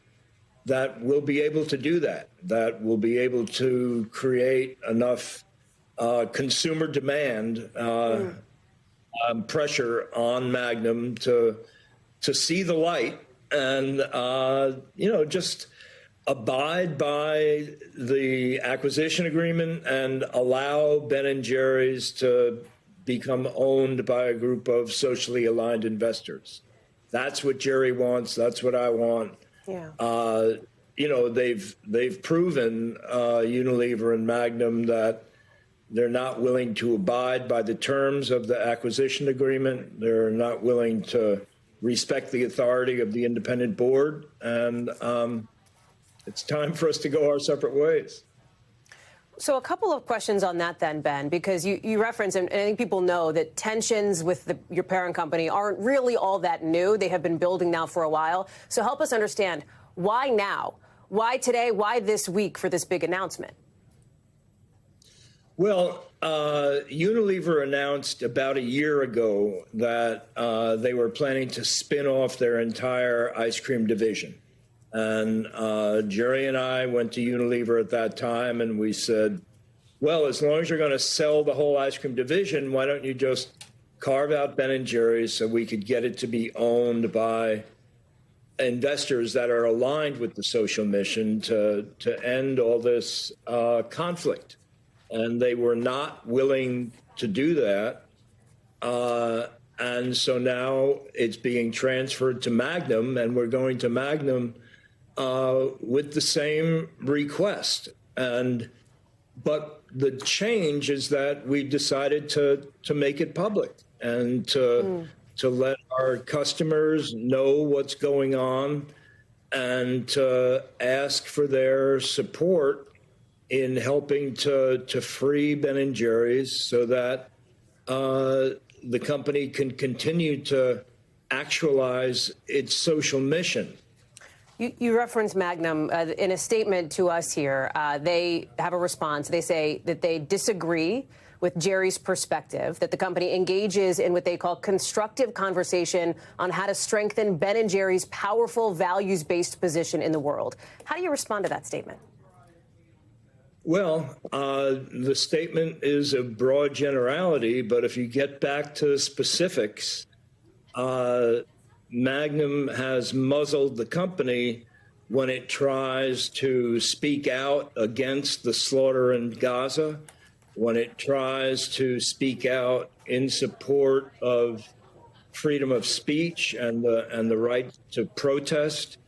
that we'll be able to do that, that we'll be able to create enough consumer demand, pressure on Magnum to see the light and, you know, just abide by the acquisition agreement and allow Ben & Jerry's to become owned by a group of socially aligned investors. That's what Jerry wants. That's what I want. Yeah. You know, they've proven, Unilever and Magnum, that they're not willing to abide by the terms of the acquisition agreement. They're not willing to respect the authority of the independent board. And it's time for us to go our separate ways. So a couple of questions on that then, Ben, because you reference, and I think people know that tensions with your parent company aren't really all that new. They have been building now for a while. So help us understand, why now? Why today? Why this week for this big announcement? Well, Unilever announced about a year ago that they were planning to spin off their entire ice cream division. And Jerry and I went to Unilever at that time, and we said, well, as long as you're going to sell the whole ice cream division, why don't you just carve out Ben & Jerry's so we could get it to be owned by investors that are aligned with the social mission to end all this conflict. And they were not willing to do that. And so now it's being transferred to Magnum, and we're going to Magnum with the same request. But the change is that we decided to make it public and to let our customers know what's going on and to ask for their support in helping to free Ben & Jerry's so that the company can continue to actualize its social mission. You reference Magnum in a statement to us here. They have a response. They say that they disagree with Jerry's perspective, that the company engages in what they call constructive conversation on how to strengthen Ben & Jerry's powerful values-based position in the world. How do you respond to that statement? Well, the statement is a broad generality, but if you get back to specifics, Magnum has muzzled the company when it tries to speak out against the slaughter in Gaza, when it tries to speak out in support of freedom of speech and the right to protest,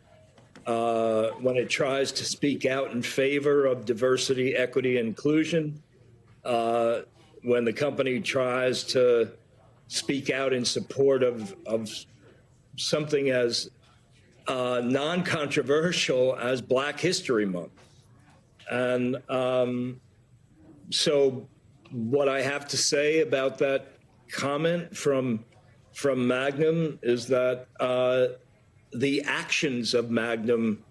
when it tries to speak out in favor of diversity, equity, and inclusion, when the company tries to speak out in support of something as non-controversial as Black History Month. And so what I have to say about that comment from Magnum is that the actions of Magnum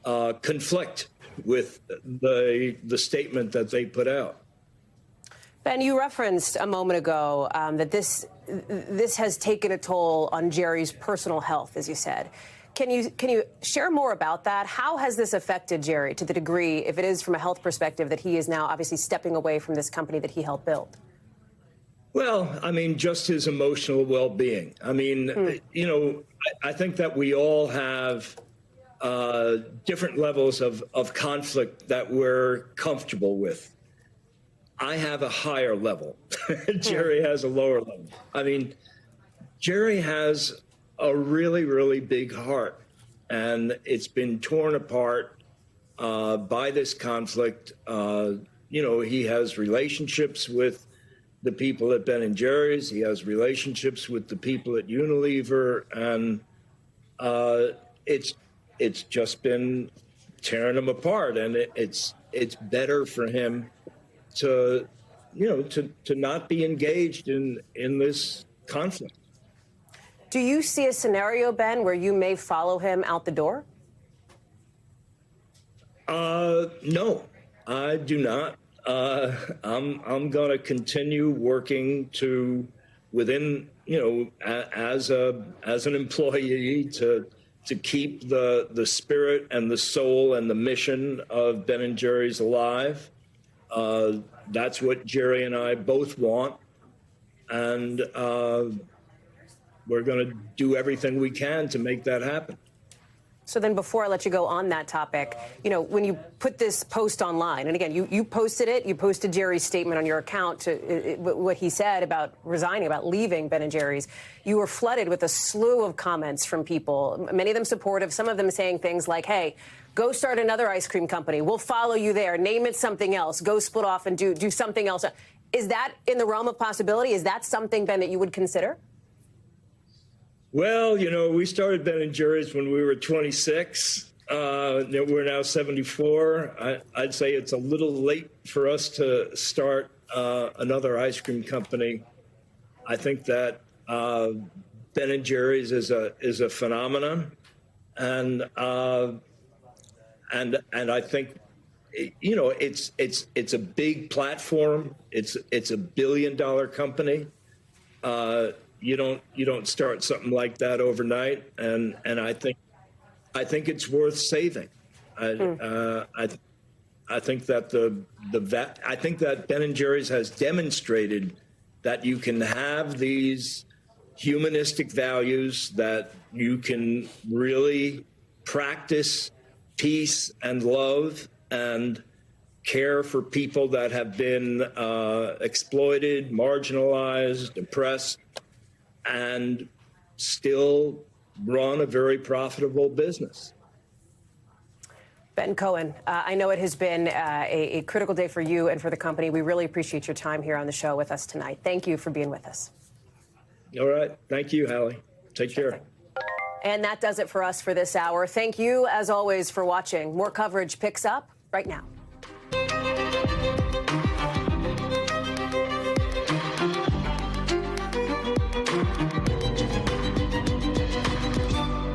conflict with the statement that they put out. Ben, you referenced a moment ago that this has taken a toll on Jerry's personal health, as you said. Can you share more about that? How has this affected Jerry to the degree, if it is from a health perspective, that he is now obviously stepping away from this company that he helped build? Well, I mean, just his emotional well-being. I mean, you know, I think that we all have different levels of conflict that we're comfortable with. I have a higher level. Jerry has a lower level. I mean, Jerry has a really, really big heart, and it's been torn apart by this conflict. You know, he has relationships with the people at Ben & Jerry's. He has relationships with the people at Unilever, and it's just been tearing him apart. And it's better for him to, you know, to not be engaged in this conflict. Do you see a scenario, Ben, where you may follow him out the door? No, I do not. I'm going to continue working within, you know, as an employee to keep the spirit and the soul and the mission of Ben & Jerry's alive. That's what Jerry and I both want, and we're going to do everything we can to make that happen. So then before I let you go on that topic, you know, when you put this post online, and again, you posted it, you posted Jerry's statement on your account to what he said about resigning, about leaving Ben & Jerry's, you were flooded with a slew of comments from people, many of them supportive, some of them saying things like, hey, go start another ice cream company. We'll follow you there. Name it something else. Go split off and do something else. Is that in the realm of possibility? Is that something, Ben, that you would consider? Well, you know, we started Ben & Jerry's when we were 26. We're now 74. I'd say it's a little late for us to start another ice cream company. I think that Ben & Jerry's is a phenomenon, and I think you know, it's a big platform. It's a $1 billion company. You don't start something like that overnight, and I think it's worth saving. I think that I think that Ben & Jerry's has demonstrated that you can have these humanistic values, that you can really practice peace and love and care for people that have been exploited, marginalized, oppressed, and still run a very profitable business. Ben Cohen, I know it has been a critical day for you and for the company. We really appreciate your time here on the show with us tonight. Thank you for being with us. All right. Thank you, Hallie. Take care. And that does it for us for this hour. Thank you, as always, for watching. More coverage picks up right now.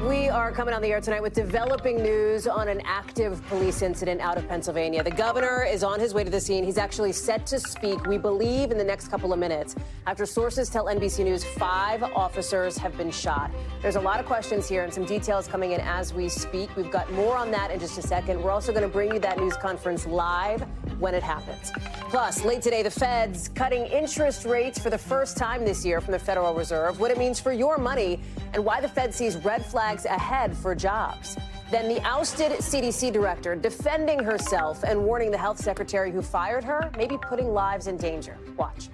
We are coming on the air tonight with developing news on an active police incident out of Pennsylvania. The governor is on his way to the scene. He's actually set to speak, we believe, in the next couple of minutes, after sources tell NBC News 5 officers have been shot. There's a lot of questions here and some details coming in as we speak. We've got more on that in just a second. We're also going to bring you that news conference live when it happens. Plus, late today, the Fed's cutting interest rates for the first time this year from the Federal Reserve, what it means for your money, and why the Fed sees red flags ahead for jobs. Then the ousted CDC director defending herself and warning the health secretary who fired her, maybe putting lives in danger. Watch.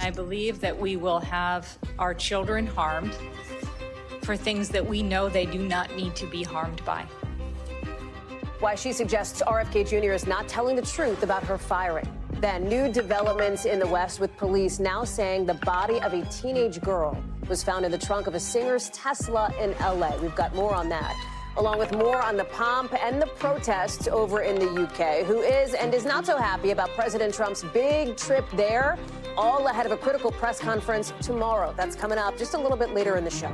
I believe that we will have our children harmed for things that we know they do not need to be harmed by. Why she suggests RFK Jr. is not telling the truth about her firing. Then new developments in the West with police now saying the body of a teenage girl was found in the trunk of a singer's Tesla in L.A. We've got more on that, along with more on the pomp and the protests over in the UK, who is and is not so happy about President Trump's big trip there, all ahead of a critical press conference tomorrow. That's coming up just a little bit later in the show.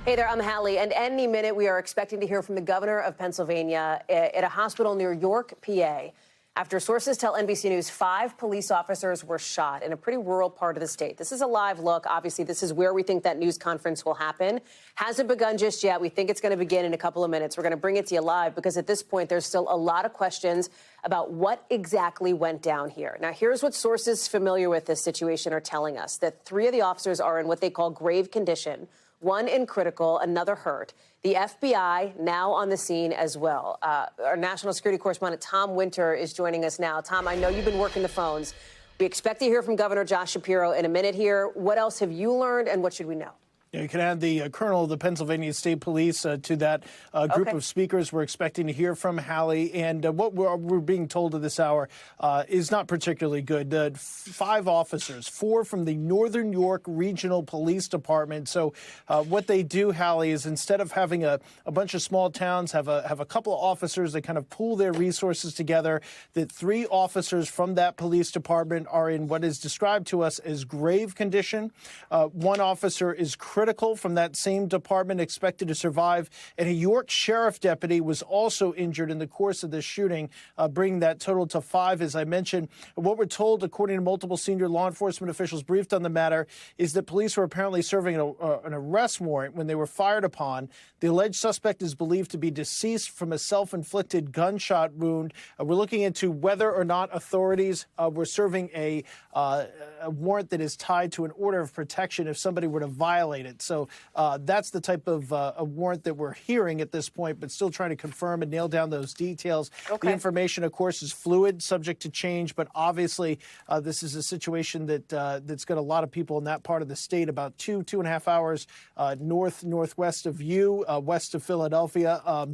Hey there, I'm Hallie, and any minute we are expecting to hear from the governor of Pennsylvania at a hospital near York, PA, after sources tell NBC News 5 police officers were shot in a pretty rural part of the state. This is a live look. Obviously, this is where we think that news conference will happen. Hasn't begun just yet. We think it's going to begin in a couple of minutes. We're going to bring it to you live because at this point, there's still a lot of questions about what exactly went down here. Now, here's what sources familiar with this situation are telling us, that 3 of the officers are in what they call grave condition, 1 in critical, another hurt. The FBI now on the scene as well. Our national security correspondent, Tom Winter, is joining us now. Tom, I know you've been working the phones. We expect to hear from Governor Josh Shapiro in a minute here. What else have you learned and what should we know? You can add the colonel of the Pennsylvania State Police to that group of speakers we're expecting to hear from, Hallie. And what we're being told at this hour is not particularly good. 5 officers, 4 from the Northern York Regional Police Department. So what they do, Hallie, is instead of having a bunch of small towns have a couple of officers that kind of pool their resources together, that 3 officers from that police department are in what is described to us as grave condition. 1 officer is critical from that same department, expected to survive. And a York sheriff deputy was also injured in the course of this shooting, bringing that total to 5, as I mentioned. What we're told, according to multiple senior law enforcement officials briefed on the matter, is that police were apparently serving an arrest warrant when they were fired upon. The alleged suspect is believed to be deceased from a self-inflicted gunshot wound. We're looking into whether or not authorities were serving a warrant that is tied to an order of protection if somebody were to violate it. So that's the type of a warrant that we're hearing at this point, but still trying to confirm and nail down those details. Okay. The information, of course, is fluid, subject to change, but obviously this is a situation that's got a lot of people in that part of the state, about 2.5 hours northwest of you, west of Philadelphia.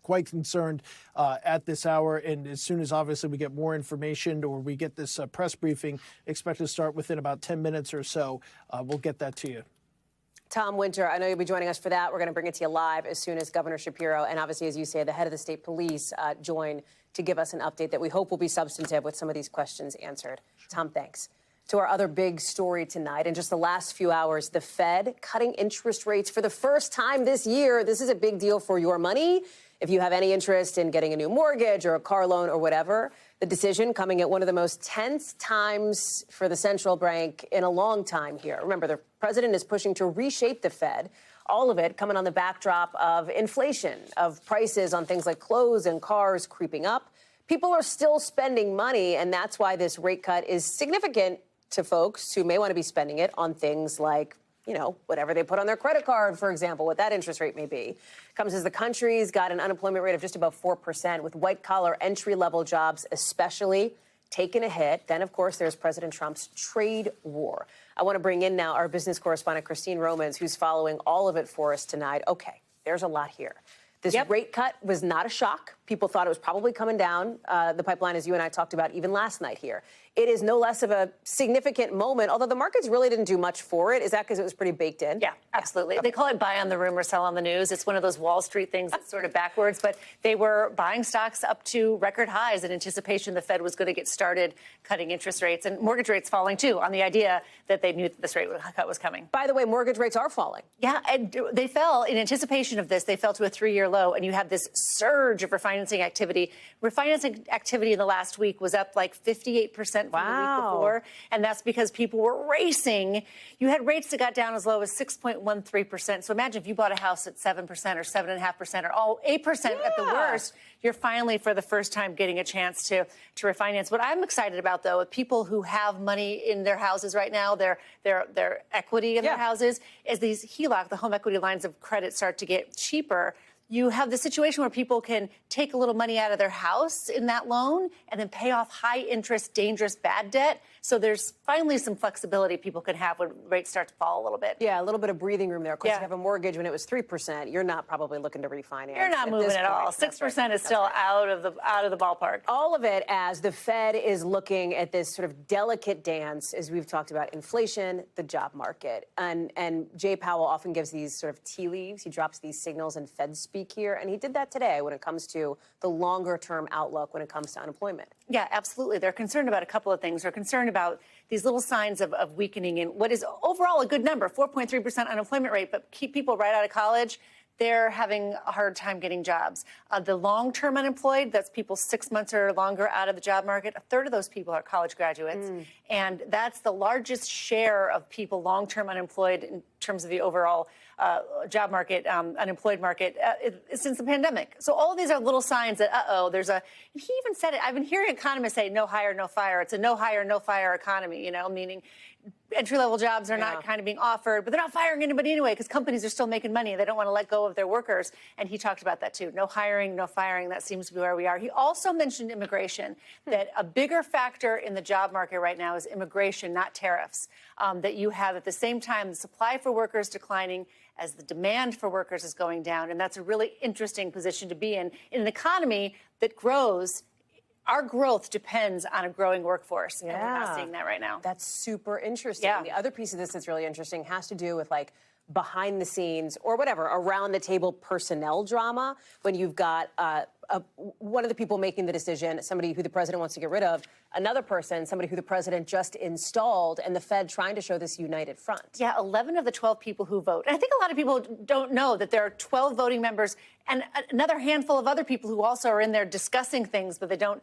Quite concerned at this hour. And as soon as obviously we get more information or we get this press briefing, expected to start within about 10 minutes or so, we'll get that to you. Tom Winter, I know you'll be joining us for that. We're going to bring it to you live as soon as Governor Shapiro and obviously, as you say, the head of the state police join to give us an update that we hope will be substantive with some of these questions answered. Tom, thanks. To our other big story tonight, in just the last few hours, the Fed cutting interest rates for the first time this year. This is a big deal for your money. If you have any interest in getting a new mortgage or a car loan or whatever, the decision coming at one of the most tense times for the central bank in a long time here. Remember, the president is pushing to reshape the Fed. All of it coming on the backdrop of inflation, of prices on things like clothes and cars creeping up. People are still spending money, and that's why this rate cut is significant to folks who may want to be spending it on things like, you know, whatever they put on their credit card, for example, what that interest rate may be. Comes as the country's got an unemployment rate of just about 4%, with white-collar entry-level jobs especially taking a hit. Then, of course, there's President Trump's trade war. I want to bring in now our business correspondent, Christine Romans, who's following all of it for us tonight. Okay, there's a lot here. This rate cut was not a shock. People thought it was probably coming down the pipeline, as you and I talked about even last night here. It is no less of a significant moment, although the markets really didn't do much for it. Is that because it was pretty baked in? Yeah, absolutely. They call it buy on the rumor, sell on the news. It's one of those Wall Street things that's sort of backwards, but they were buying stocks up to record highs in anticipation the Fed was going to get started cutting interest rates and mortgage rates falling, too, on the idea that they knew that this rate cut was coming. By the way, mortgage rates are falling. Yeah, and they fell in anticipation of this. They fell to a 3-year low, and you have this surge of refinancing activity. Refinancing activity in the last week was up like 58% from the week before. And that's because people were racing. You had rates that got down as low as 6.13%. So imagine if you bought a house at 7% or 7.5% or 8% at the worst, you're finally, for the first time, getting a chance to refinance. What I'm excited about, though, of people who have money in their houses right now, their equity in their houses, is these HELOC, the home equity lines of credit, start to get cheaper. You have the situation where people can take a little money out of their house in that loan and then pay off high interest, dangerous, bad debt. So there's finally some flexibility people can have when rates start to fall a little bit. Yeah, a little bit of breathing room there. Of course, if you have a mortgage when it was 3%, you're not probably looking to refinance. You're not moving at all. 6% is still out of the ballpark. All of it as the Fed is looking at this sort of delicate dance, as we've talked about, inflation, the job market. And Jay Powell often gives these sort of tea leaves. He drops these signals in Fed speak here. And he did that today when it comes to the longer term outlook when it comes to unemployment. Yeah, absolutely. They're concerned about a couple of things. They're concerned about these little signs of weakening in what is overall a good number, 4.3% unemployment rate, but keep people right out of college. They're having a hard time getting jobs. The long-term unemployed, that's people 6 months or longer out of the job market, a third of those people are college graduates. And that's the largest share of people long-term unemployed in terms of the overall job market, unemployed market since the pandemic. So all of these are little signs that, there's a, and he even said it, I've been hearing economists say no hire, no fire. It's a no hire, no fire economy, meaning entry-level jobs are not kind of being offered, but they're not firing anybody anyway because companies are still making money. They don't want to let go of their workers. And he talked about that, too. No hiring, no firing. That seems to be where we are. He also mentioned immigration, that a bigger factor in the job market right now is immigration, not tariffs, that you have at the same time the supply for workers declining as the demand for workers is going down. And that's a really interesting position to be in an economy that grows. Our growth depends on a growing workforce, and we're not seeing that right now. That's super interesting. Yeah. The other piece of this that's really interesting has to do with, like, behind the scenes or whatever, around the table personnel drama when you've got one of the people making the decision, somebody who the president wants to get rid of, another person, somebody who the president just installed, and the Fed trying to show this united front. Yeah, 11 of the 12 people who vote. And I think a lot of people don't know that there are 12 voting members and another handful of other people who also are in there discussing things, but they don't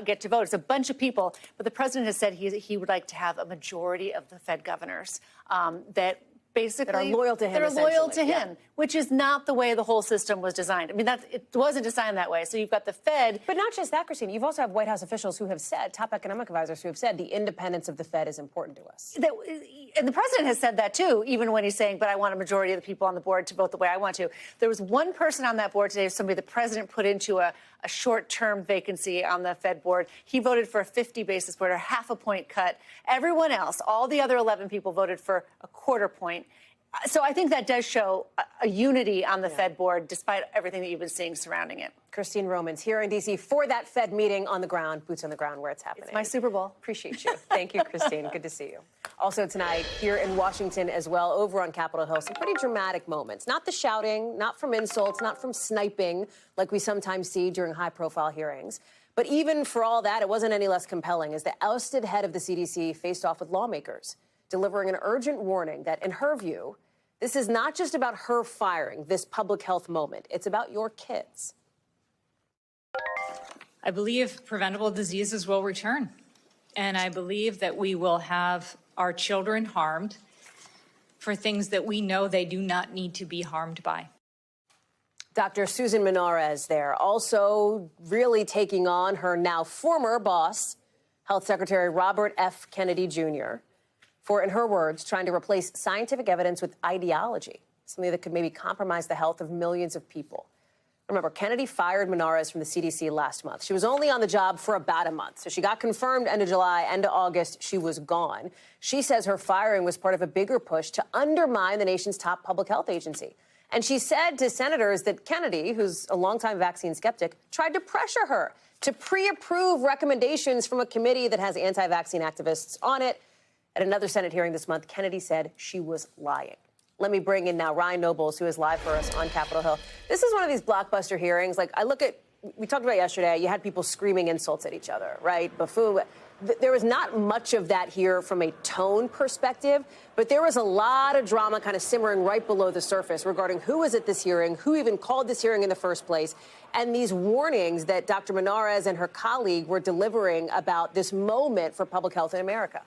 get to vote. It's a bunch of people. But the president has said he would like to have a majority of the Fed governors that basically that are loyal to him. That are loyal to him, which is not the way the whole system was designed. I mean, it wasn't designed that way. So you've got the Fed. But not just that, Christine. You've also have White House officials who have said, top economic advisors who have said the independence of the Fed is important to us. And the president has said that, too, even when he's saying, but I want a majority of the people on the board to vote the way I want to. There was one person on that board today, somebody the president put into a short-term vacancy on the Fed board. He voted for a 50 basis point or half a point cut. Everyone else, all the other 11 people voted for a quarter point. So I think that does show a unity on the Fed board, despite everything that you've been seeing surrounding it. Christine Romans here in D.C. for that Fed meeting on the ground, boots on the ground where it's happening. It's my Super Bowl. Appreciate you. Thank you, Christine. Good to see you. Also tonight, here in Washington as well, over on Capitol Hill, some pretty dramatic moments. Not the shouting, not from insults, not from sniping, like we sometimes see during high-profile hearings. But even for all that, it wasn't any less compelling as the ousted head of the CDC faced off with lawmakers, delivering an urgent warning that, in her view, this is not just about her firing this public health moment. It's about your kids. I believe preventable diseases will return. And I believe that we will have our children harmed for things that we know they do not need to be harmed by. Dr. Susan Menarez there, also really taking on her now former boss, Health Secretary Robert F. Kennedy Jr., for, in her words, trying to replace scientific evidence with ideology, something that could maybe compromise the health of millions of people. Remember, Kennedy fired Menarez from the CDC last month. She was only on the job for about a month. So she got confirmed end of July, end of August, she was gone. She says her firing was part of a bigger push to undermine the nation's top public health agency. And she said to senators that Kennedy, who's a longtime vaccine skeptic, tried to pressure her to pre-approve recommendations from a committee that has anti-vaccine activists on it. At another Senate hearing this month, Kennedy said she was lying. Let me bring in now Ryan Nobles, who is live for us on Capitol Hill. This is one of these blockbuster hearings. Like, I look at, we talked about yesterday, you had people screaming insults at each other, right? Buffoon. There was not much of that here from a tone perspective, but there was a lot of drama kind of simmering right below the surface regarding who was at this hearing, who even called this hearing in the first place, and these warnings that Dr. Menarez and her colleague were delivering about this moment for public health in America.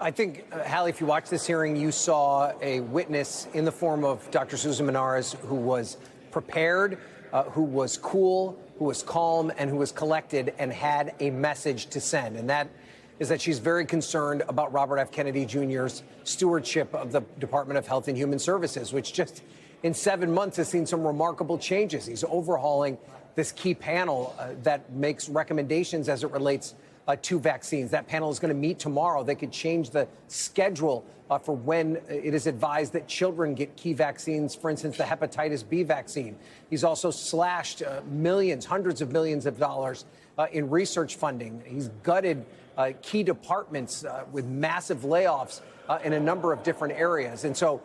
I think, Hallie, if you watched this hearing, you saw a witness in the form of Dr. Susan Menarez who was prepared, who was cool, who was calm, and who was collected and had a message to send. And that is that she's very concerned about Robert F. Kennedy Jr.'s stewardship of the Department of Health and Human Services, which just in 7 months has seen some remarkable changes. He's overhauling this key panel that makes recommendations as it relates to vaccines. That panel is going to meet tomorrow. They could change the schedule for when it is advised that children get key vaccines, for instance, the hepatitis B vaccine. He's also slashed millions, hundreds of millions of dollars in research funding. He's gutted key departments with massive layoffs in a number of different areas. And so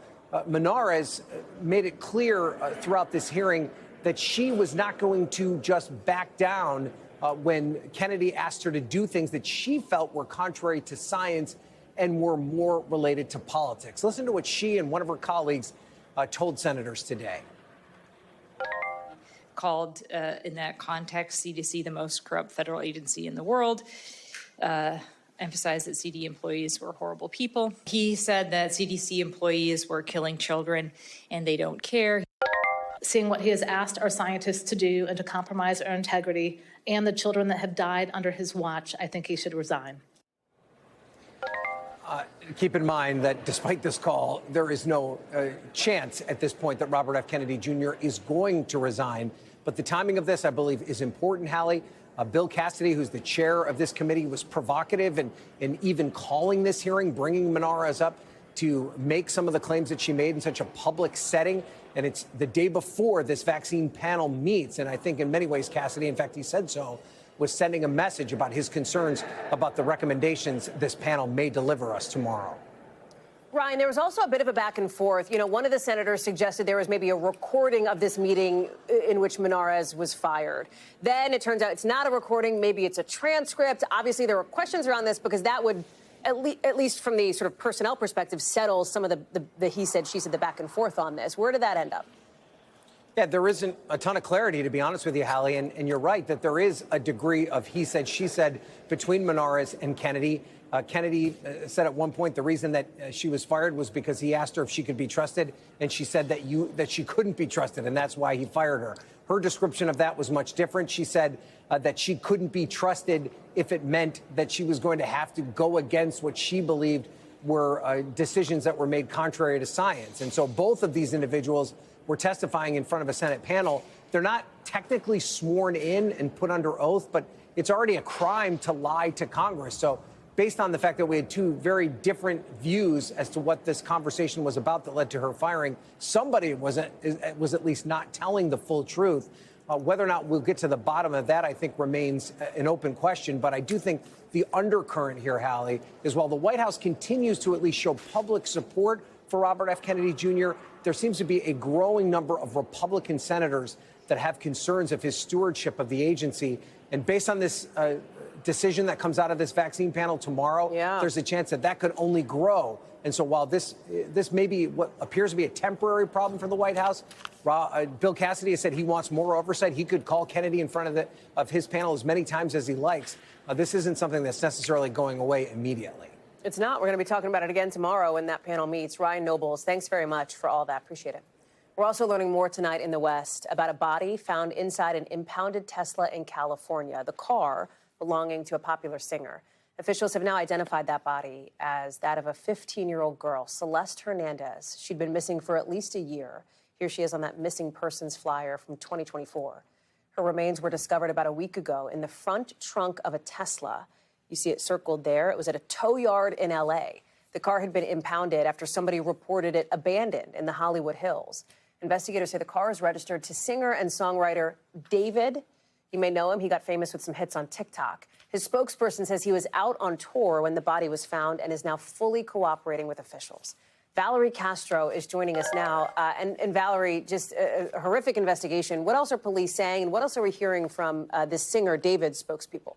Menarez made it clear throughout this hearing that she was not going to just back down when Kennedy asked her to do things that she felt were contrary to science and were more related to politics. Listen to what she and one of her colleagues told senators today. Called, in that context, CDC the most corrupt federal agency in the world. Emphasized that CD employees were horrible people. He said that CDC employees were killing children and they don't care. Seeing what he has asked our scientists to do and to compromise our integrity and the children that have died under his watch, I think he should resign. Keep in mind that despite this call, there is no chance at this point that Robert F. Kennedy Jr. is going to resign. But the timing of this, I believe, is important, Hallie. Bill Cassidy, who's the chair of this committee, was provocative in even calling this hearing, bringing Menarez up to make some of the claims that she made in such a public setting. And it's the day before this vaccine panel meets. And I think in many ways, Cassidy, in fact, he said so, was sending a message about his concerns about the recommendations this panel may deliver us tomorrow. Ryan, there was also a bit of a back and forth. You know, one of the senators suggested there was maybe a recording of this meeting in which Menarez was fired. Then it turns out it's not a recording. Maybe it's a transcript. Obviously, there were questions around this because that would, at least from the sort of personnel perspective, settle some of the he said, she said, the back and forth on this. Where did that end up? Yeah, there isn't a ton of clarity, to be honest with you, Hallie. And you're right that there is a degree of he said, she said between Menarez and Kennedy. Kennedy said at one point the reason that she was fired was because he asked her if she could be trusted, and she said that she couldn't be trusted, and that's why he fired her. Her description of that was much different. She said that she couldn't be trusted if it meant that she was going to have to go against what she believed were decisions that were made contrary to science. And so both of these individuals were testifying in front of a Senate panel. They're not technically sworn in and put under oath, but it's already a crime to lie to Congress. So based on the fact that we had two very different views as to what this conversation was about that led to her firing, somebody was at least not telling the full truth. Whether or not we'll get to the bottom of that, I think, remains an open question. But I do think the undercurrent here, Hallie, is while the White House continues to at least show public support for Robert F. Kennedy Jr., there seems to be a growing number of Republican senators that have concerns of his stewardship of the agency. And based on this decision that comes out of this vaccine panel tomorrow, there's a chance that that could only grow. And so while this may be what appears to be a temporary problem for the White House, Bill Cassidy has said he wants more oversight. He could call Kennedy in front of his panel as many times as he likes. This isn't something that's necessarily going away immediately. It's not. We're going to be talking about it again tomorrow when that panel meets. Ryan Nobles, thanks very much for all that. Appreciate it. We're also learning more tonight in the West about a body found inside an impounded Tesla in California, the car belonging to a popular singer. Officials have now identified that body as that of a 15-year-old girl, Celeste Hernandez. She'd been missing for at least a year. Here she is on that missing persons flyer from 2024. Her remains were discovered about a week ago in the front trunk of a Tesla. You see it circled there. It was at a tow yard in L.A. The car had been impounded after somebody reported it abandoned in the Hollywood Hills. Investigators say the car is registered to singer and songwriter David. You may know him. He got famous with some hits on TikTok. His spokesperson says he was out on tour when the body was found and is now fully cooperating with officials. Valerie Castro is joining us now. And Valerie, just a horrific investigation. What else are police saying, and what else are we hearing from this singer David's spokespeople?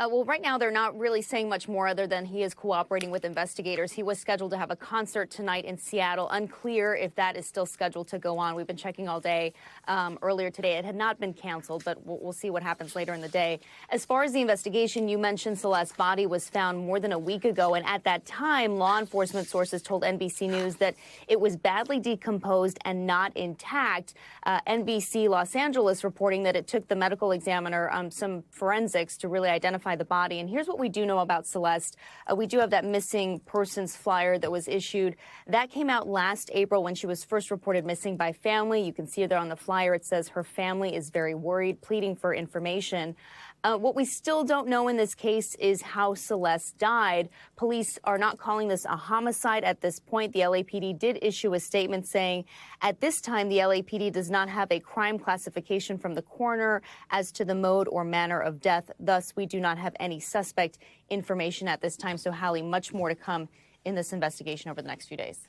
Well, right now, they're not really saying much more other than he is cooperating with investigators. He was scheduled to have a concert tonight in Seattle. Unclear if that is still scheduled to go on. We've been checking all day. Earlier today, it had not been canceled, but we'll see what happens later in the day. As far as the investigation, you mentioned Celeste's body was found more than a week ago. And at that time, law enforcement sources told NBC News that it was badly decomposed and not intact. NBC Los Angeles reporting that it took the medical examiner some forensics to really identify the body. And here's what we do know about Celeste. We do have that missing persons flyer that was issued. That came out last April when she was first reported missing by family. You can see there on the flyer, it says her family is very worried, pleading for information. What we still don't know in this case is how Celeste died. Police are not calling this a homicide at this point. The LAPD did issue a statement saying at this time, the LAPD does not have a crime classification from the coroner as to the mode or manner of death. Thus, we do not have any suspect information at this time. So, Hallie, much more to come in this investigation over the next few days.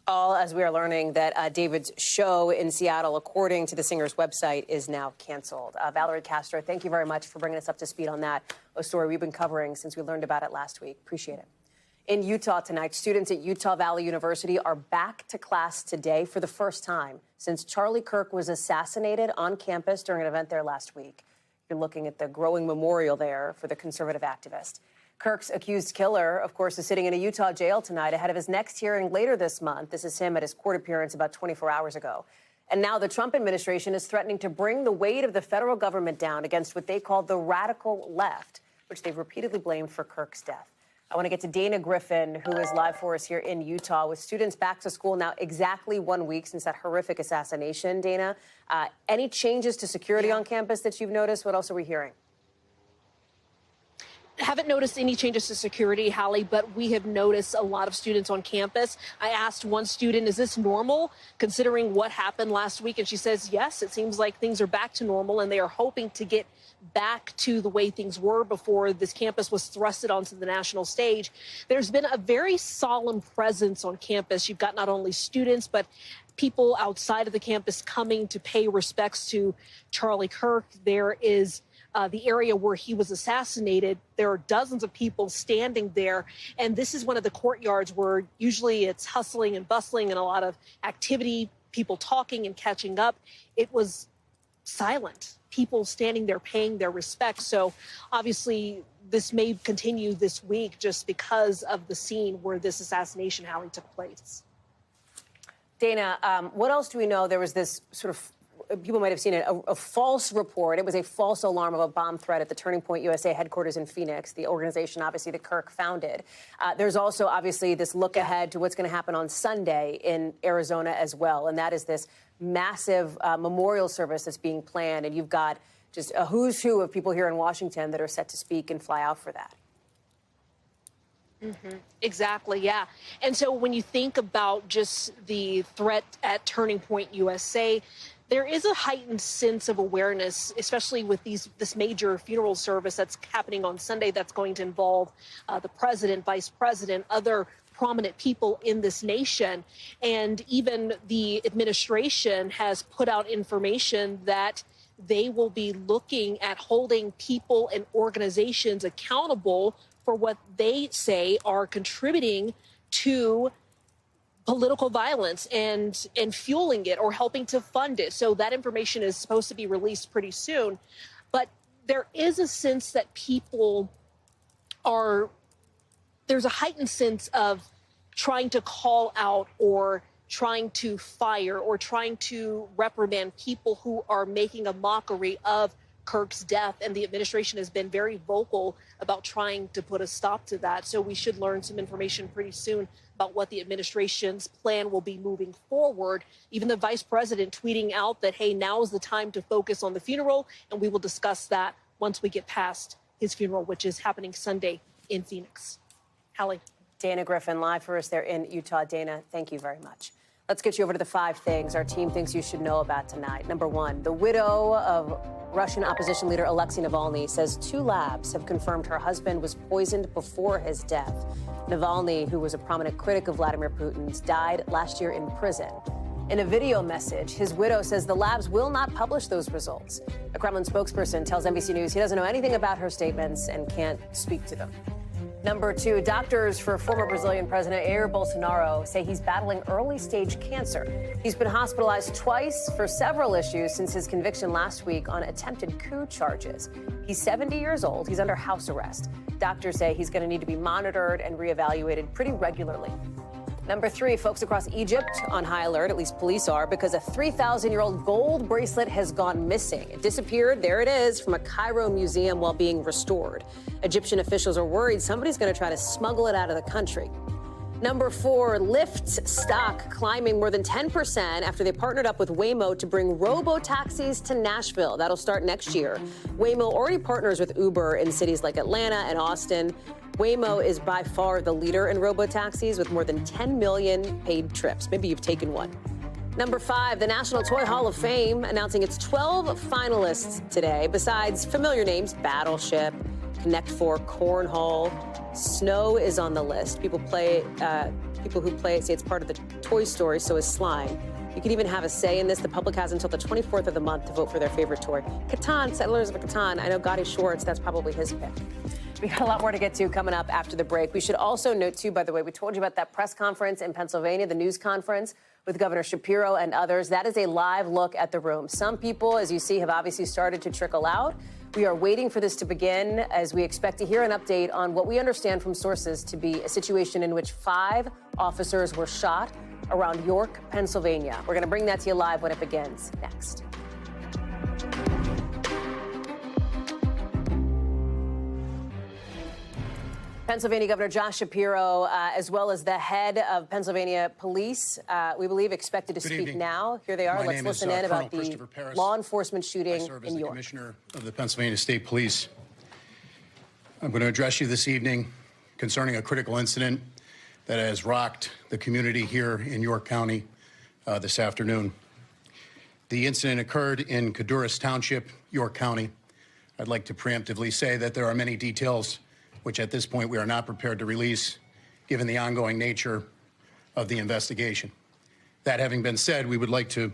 All as we are learning that David's show in Seattle, according to the singer's website, is now canceled. Valerie Castro, thank you very much for bringing us up to speed on that, a story we've been covering since we learned about it last week. Appreciate it. In Utah tonight, students at Utah Valley University are back to class today for the first time since Charlie Kirk was assassinated on campus during an event there last week. You're looking at the growing memorial there for the conservative activist. Kirk's accused killer, of course, is sitting in a Utah jail tonight ahead of his next hearing later this month. This is him at his court appearance about 24 hours ago. And now the Trump administration is threatening to bring the weight of the federal government down against what they call the radical left, which they've repeatedly blamed for Kirk's death. I want to get to Dana Griffin, who is live for us here in Utah with students back to school now exactly 1 week since that horrific assassination. Dana, any changes to security on campus that you've noticed? What else are we hearing? Haven't noticed any changes to security, Hallie, but we have noticed a lot of students on campus. I asked one student, is this normal, considering what happened last week? And she says, yes, it seems like things are back to normal, and they are hoping to get back to the way things were before this campus was thrusted onto the national stage. There's been a very solemn presence on campus. You've got not only students, but people outside of the campus coming to pay respects to Charlie Kirk. There is the area where he was assassinated. There are dozens of people standing there. And this is one of the courtyards where usually it's hustling and bustling and a lot of activity, people talking and catching up. It was silent, people standing there paying their respects. So obviously this may continue this week just because of the scene where this assassination, Hallie, took place. Dana, what else do we know? There was this sort of, people might have seen it, a false report. It was a false alarm of a bomb threat at the Turning Point USA headquarters in Phoenix, the organization, obviously, that Kirk founded. There's also, obviously, this look ahead to what's going to happen on Sunday in Arizona as well, and that is this massive memorial service that's being planned, and you've got just a who's who of people here in Washington that are set to speak and fly out for that. Exactly, yeah. And so when you think about just the threat at Turning Point USA, there is a heightened sense of awareness, especially with this major funeral service that's happening on Sunday that's going to involve the president, vice president, other prominent people in this nation. And even the administration has put out information that they will be looking at holding people and organizations accountable for what they say are contributing to political violence and fueling it or helping to fund it. So that information is supposed to be released pretty soon. But there is a sense that there's a heightened sense of trying to call out or trying to fire or trying to reprimand people who are making a mockery of Kirk's death. And the administration has been very vocal about trying to put a stop to that. So we should learn some information pretty soon about what the administration's plan will be moving forward. Even the vice president tweeting out that, hey, now is the time to focus on the funeral. And we will discuss that once we get past his funeral, which is happening Sunday in Phoenix. Hallie. Dana Griffin live for us there in Utah. Dana, thank you very much. Let's get you over to the 5 things our team thinks you should know about tonight. Number 1, the widow of Russian opposition leader Alexei Navalny says 2 labs have confirmed her husband was poisoned before his death. Navalny, who was a prominent critic of Vladimir Putin's, died last year in prison. In a video message, his widow says the labs will not publish those results. A Kremlin spokesperson tells NBC News he doesn't know anything about her statements and can't speak to them. Number 2, doctors for former Brazilian President Jair Bolsonaro say he's battling early-stage cancer. He's been hospitalized twice for several issues since his conviction last week on attempted coup charges. He's 70 years old. He's under house arrest. Doctors say he's going to need to be monitored and reevaluated pretty regularly. Number 3, folks across Egypt on high alert, at least police are, because a 3,000-year-old gold bracelet has gone missing. It disappeared, there it is, from a Cairo museum while being restored. Egyptian officials are worried somebody's going to try to smuggle it out of the country. Number 4, Lyft's stock climbing more than 10% after they partnered up with Waymo to bring robo-taxis to Nashville. That'll start next year. Waymo already partners with Uber in cities like Atlanta and Austin. Waymo is by far the leader in robo-taxis with more than 10 million paid trips. Maybe you've taken one. Number 5, the National Toy Hall of Fame announcing its 12 finalists today. Besides familiar names, Battleship, Connect 4, Cornhole, Snow is on the list. People who play it say it's part of the Toy Story, so is Slime. You can even have a say in this. The public has until the 24th of the month to vote for their favorite toy. Catan, Settlers of Catan. I know Gotti Schwartz, that's probably his pick. We got a lot more to get to coming up after the break. We should also note, too, by the way, we told you about that press conference in Pennsylvania, the news conference with Governor Shapiro and others. That is a live look at the room. Some people, as you see, have obviously started to trickle out. We are waiting for this to begin as we expect to hear an update on what we understand from sources to be a situation in which 5 officers were shot around York, Pennsylvania. We're going to bring that to you live when it begins next. Pennsylvania Governor Josh Shapiro, as well as the head of Pennsylvania Police, we believe expected to speak now. Here they are. Let's listen in about the law enforcement shooting in York. Commissioner of the Pennsylvania State Police. I'm going to address you this evening concerning a critical incident that has rocked the community here in York County this afternoon. The incident occurred in Caduras Township, York County. I'd like to preemptively say that there are many details which at this point we are not prepared to release, given the ongoing nature of the investigation. That having been said, we would like to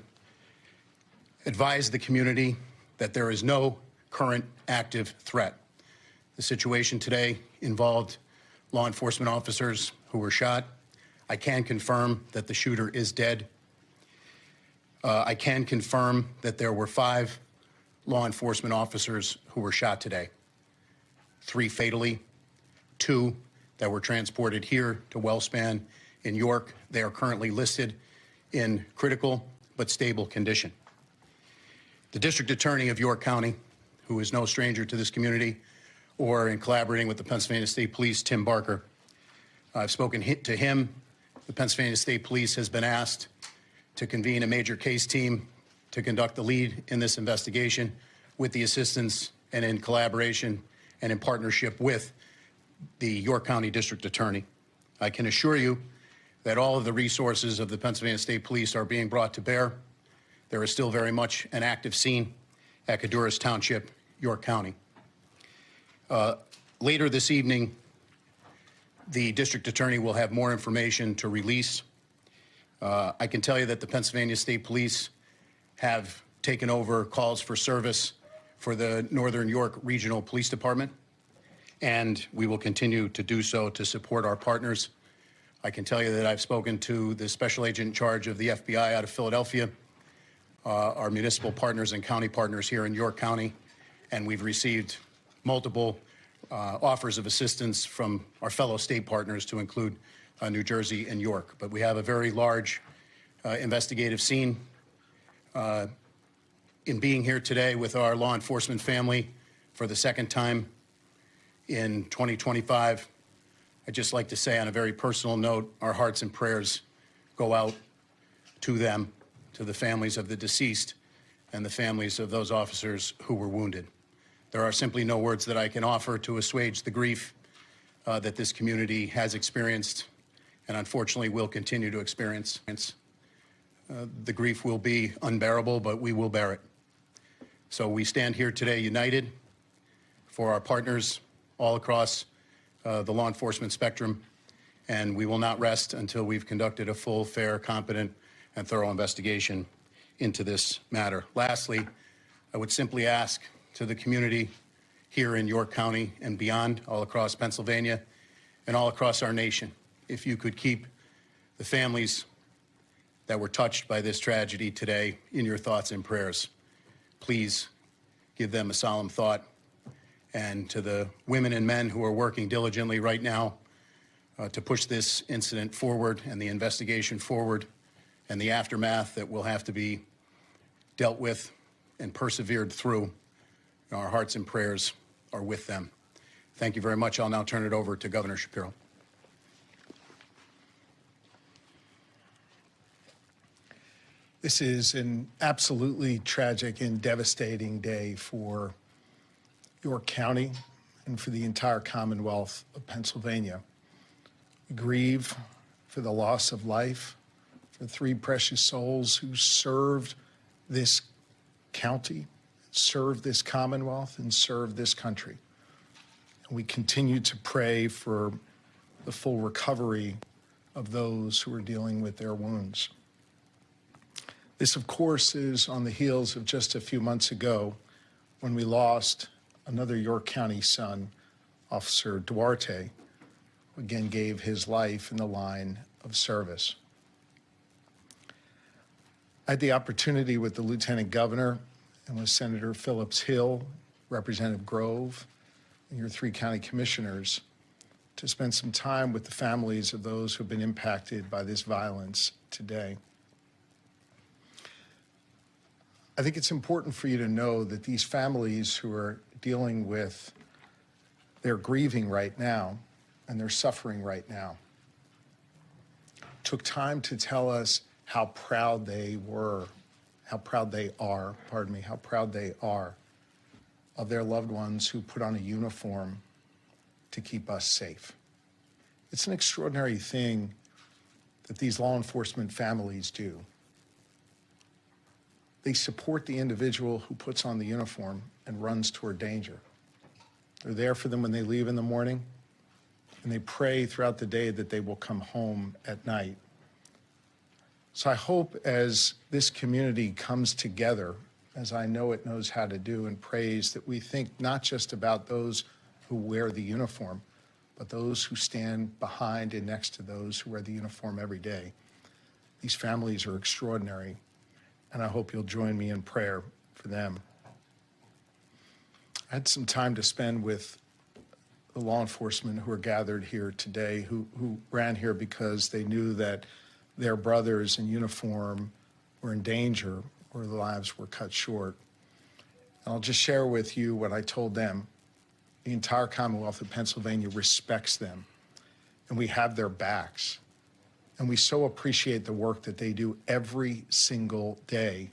advise the community that there is no current active threat. The situation today involved law enforcement officers who were shot. I can confirm that the shooter is dead. I can confirm that there were 5 law enforcement officers who were shot today, 3 fatally, 2 that were transported here to Wellspan in York. They are currently listed in critical but stable condition. The District Attorney of York County, who is no stranger to this community, or in collaborating with the Pennsylvania State Police, Tim Barker, I've spoken to him. The Pennsylvania State Police has been asked to convene a major case team to conduct the lead in this investigation with the assistance and in collaboration and in partnership with the York County District Attorney. I can assure you that all of the resources of the Pennsylvania State Police are being brought to bear. There is still very much an active scene at Caduras Township, York County. Later this evening, the District Attorney will have more information to release. I can tell you that the Pennsylvania State Police have taken over calls for service for the Northern York Regional Police Department, and we will continue to do so to support our partners. I can tell you that I've spoken to the special agent in charge of the FBI out of Philadelphia, our municipal partners and county partners here in York County, and we've received multiple offers of assistance from our fellow state partners to include New Jersey and York. But we have a very large investigative scene. In being here today with our law enforcement family for the second time in 2025, I'd just like to say on a very personal note, our hearts and prayers go out to them, to the families of the deceased and the families of those officers who were wounded. There are simply no words that I can offer to assuage the grief that this community has experienced and unfortunately will continue to experience. The grief will be unbearable, but we will bear it. So we stand here today united for our partners all across the law enforcement spectrum, and we will not rest until we've conducted a full, fair, competent, and thorough investigation into this matter. Lastly, I would simply ask to the community here in York County and beyond, all across Pennsylvania and all across our nation, if you could keep the families that were touched by this tragedy today in your thoughts and prayers. Please give them a solemn thought. And to the women and men who are working diligently right now to push this incident forward and the investigation forward and the aftermath that will have to be dealt with and persevered through, our hearts and prayers are with them. Thank you very much. I'll now turn it over to Governor Shapiro. This is an absolutely tragic and devastating day for York County and for the entire Commonwealth of Pennsylvania. We grieve for the loss of life, for 3 precious souls who served this county, served this Commonwealth, and served this country. And we continue to pray for the full recovery of those who are dealing with their wounds. This, of course, is on the heels of just a few months ago when we lost another York County son, Officer Duarte, who again gave his life in the line of service. I had the opportunity with the Lieutenant Governor and with Senator Phillips Hill, Representative Grove, and your 3 county commissioners to spend some time with the families of those who have been impacted by this violence today. I think it's important for you to know that these families who are dealing with, they're grieving right now and they're suffering right now, took time to tell us how proud they were, how proud they are of their loved ones who put on a uniform to keep us safe. It's an extraordinary thing that these law enforcement families do. They support the individual who puts on the uniform and runs toward danger. They're there for them when they leave in the morning, and they pray throughout the day that they will come home at night. So I hope as this community comes together, as I know it knows how to do, and prays, that we think not just about those who wear the uniform, but those who stand behind and next to those who wear the uniform every day. These families are extraordinary, and I hope you'll join me in prayer for them. I had some time to spend with the law enforcement who are gathered here today, who ran here because they knew that their brothers in uniform were in danger or their lives were cut short. And I'll just share with you what I told them. The entire Commonwealth of Pennsylvania respects them, and we have their backs. And we so appreciate the work that they do every single day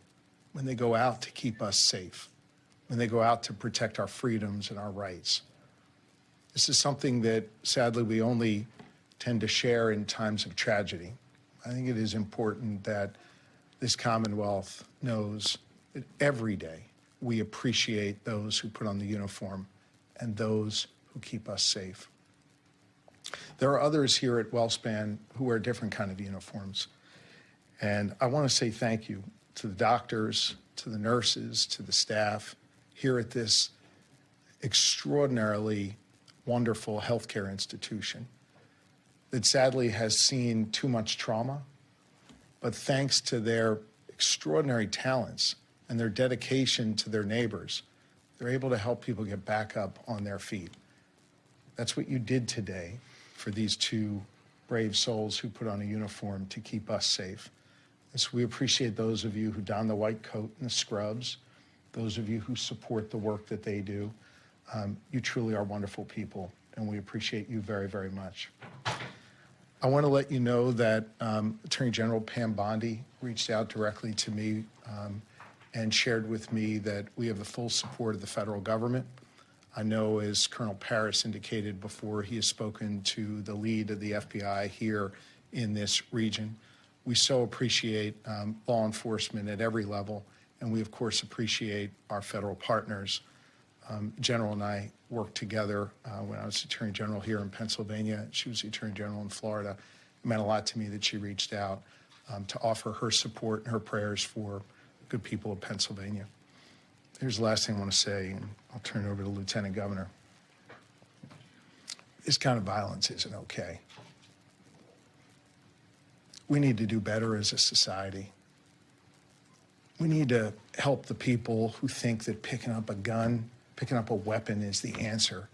when they go out to keep us safe, when they go out to protect our freedoms and our rights. This is something that, sadly, we only tend to share in times of tragedy. I think it is important that this Commonwealth knows that every day we appreciate those who put on the uniform and those who keep us safe. There are others here at Wellspan who wear different kind of uniforms. And I want to say thank you to the doctors, to the nurses, to the staff here at this extraordinarily wonderful healthcare institution that sadly has seen too much trauma, but thanks to their extraordinary talents and their dedication to their neighbors, they're able to help people get back up on their feet. That's what you did today for these two brave souls who put on a uniform to keep us safe. And so we appreciate those of you who don the white coat and the scrubs, those of you who support the work that they do. You truly are wonderful people, and we appreciate you very, very much. I want to let you know that Attorney General Pam Bondi reached out directly to me and shared with me that we have the full support of the federal government. I know, as Colonel Paris indicated before, he has spoken to the lead of the FBI here in this region. We so appreciate law enforcement at every level, and we, of course, appreciate our federal partners. General and I worked together when I was Attorney General here in Pennsylvania. She was the Attorney General in Florida. It meant a lot to me that she reached out to offer her support and her prayers for good people of Pennsylvania. Here's the last thing I want to say, and I'll turn it over to the Lieutenant Governor. This kind of violence isn't okay. We need to do better as a society. We need to help the people who think that picking up a gun, picking up a weapon is the answer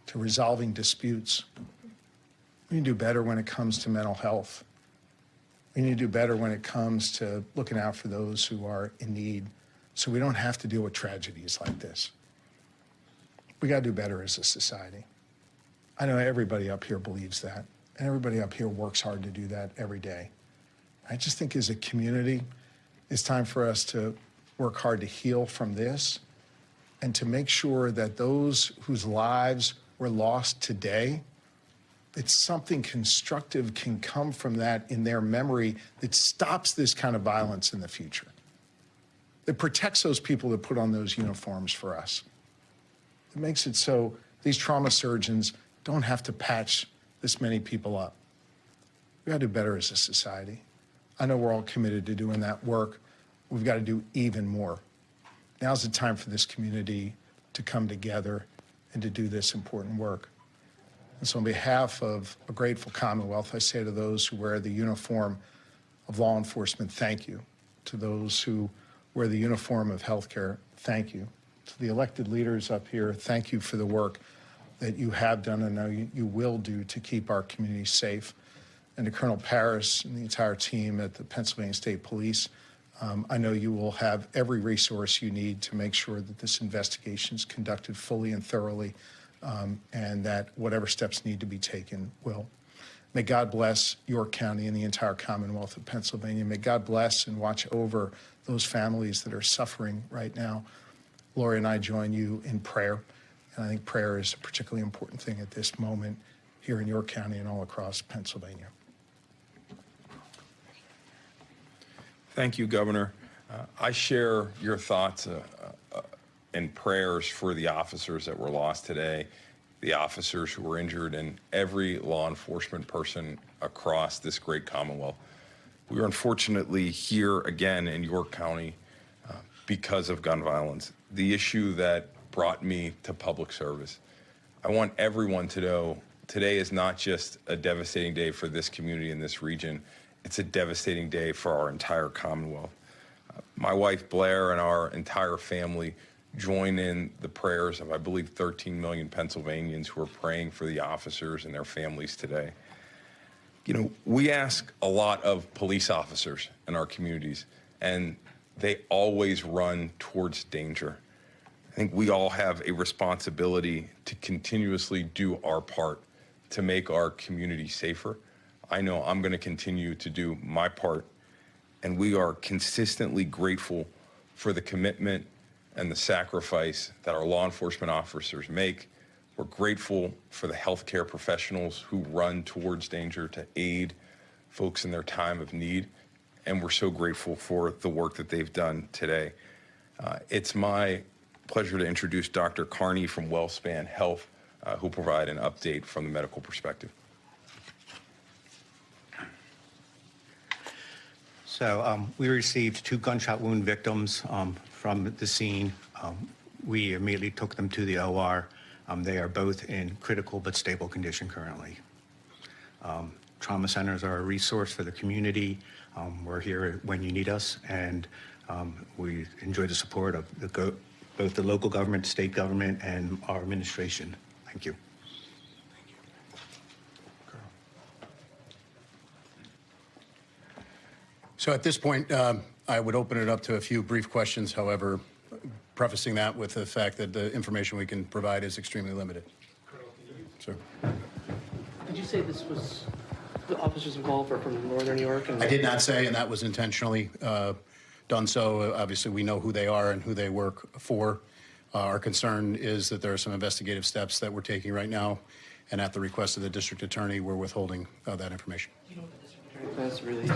to resolving disputes. We need to do better when it comes to mental health. We need to do better when it comes to looking out for those who are in need, so we don't have to deal with tragedies like this. We got to do better as a society. I know everybody up here believes that, and everybody up here works hard to do that every day. I just think as a community, it's time for us to work hard to heal from this and to make sure that those whose lives were lost today, that something constructive can come from that in their memory that stops this kind of violence in the future, that protects those people that put on those uniforms for us. It makes it so these trauma surgeons don't have to patch this many people up. We got to do better as a society. I know we're all committed to doing that work. We've got to do even more. Now's the time for this community to come together and to do this important work. And so on behalf of a grateful Commonwealth, I say to those who wear the uniform of law enforcement, thank you. To those who wear the uniform of healthcare, thank you. To the elected leaders up here, thank you for the work that you have done and know you will do to keep our community safe. And to Colonel Paris and the entire team at the Pennsylvania State Police, I know you will have every resource you need to make sure that this investigation is conducted fully and thoroughly, and that whatever steps need to be taken will. May God bless York County and the entire Commonwealth of Pennsylvania. May God bless and watch over those families that are suffering right now. Lori and I join you in prayer, and I think prayer is a particularly important thing at this moment here in York County and all across Pennsylvania. Thank you, Governor. I share your thoughts and prayers for the officers that were lost today, the officers who were injured, and every law enforcement person across this great Commonwealth. We are unfortunately here again in York County because of gun violence, the issue that brought me to public service. I want everyone to know today is not just a devastating day for this community in this region. It's a devastating day for our entire Commonwealth. My wife, Blair, and our entire family join in the prayers of, I believe, 13 million Pennsylvanians who are praying for the officers and their families today. You know, we ask a lot of police officers in our communities, and they always run towards danger. I think we all have a responsibility to continuously do our part to make our community safer. I know I'm going to continue to do my part, and we are consistently grateful for the commitment and the sacrifice that our law enforcement officers make. We're grateful for the healthcare professionals who run towards danger to aid folks in their time of need, and we're so grateful for the work that they've done today. It's my pleasure to introduce Dr. Carney from WellSpan Health, who will provide an update from the medical perspective. So we received 2 gunshot wound victims from the scene. We immediately took them to the OR. They are both in critical but stable condition currently. Trauma centers are a resource for the community. We're here when you need us, and we enjoy the support of both the local government, state government, and our administration. Thank you. So at this point, I would open it up to a few brief questions, however, prefacing that with the fact that the information we can provide is extremely limited. Sir. Did you say this was the officers involved are from Northern New York? I did not say, and that was intentionally done so. Obviously, we know who they are and who they work for. Our concern is that there are some investigative steps that we're taking right now, and at the request of the district attorney, we're withholding that information. Do you know what the district attorney plans to release?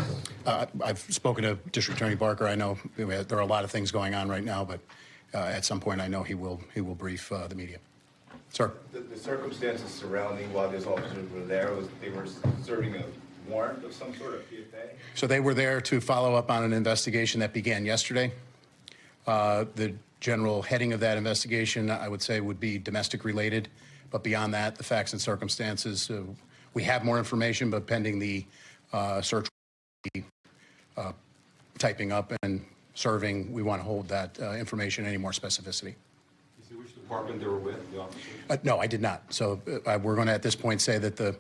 I've spoken to District Attorney Barker. I know there are a lot of things going on right now, but at some point, I know he will brief the media. Sir. The circumstances surrounding while these officers were there was they were serving a warrant of some sort of PFA? So they were there to follow up on an investigation that began yesterday. The general heading of that investigation, I would say, would be domestic related. But beyond that, the facts and circumstances, we have more information, but pending the search, typing up and serving, we want to hold that information any more specificity. Which department they were with, the officers? No, I did not. So we're going to, at this point, say that the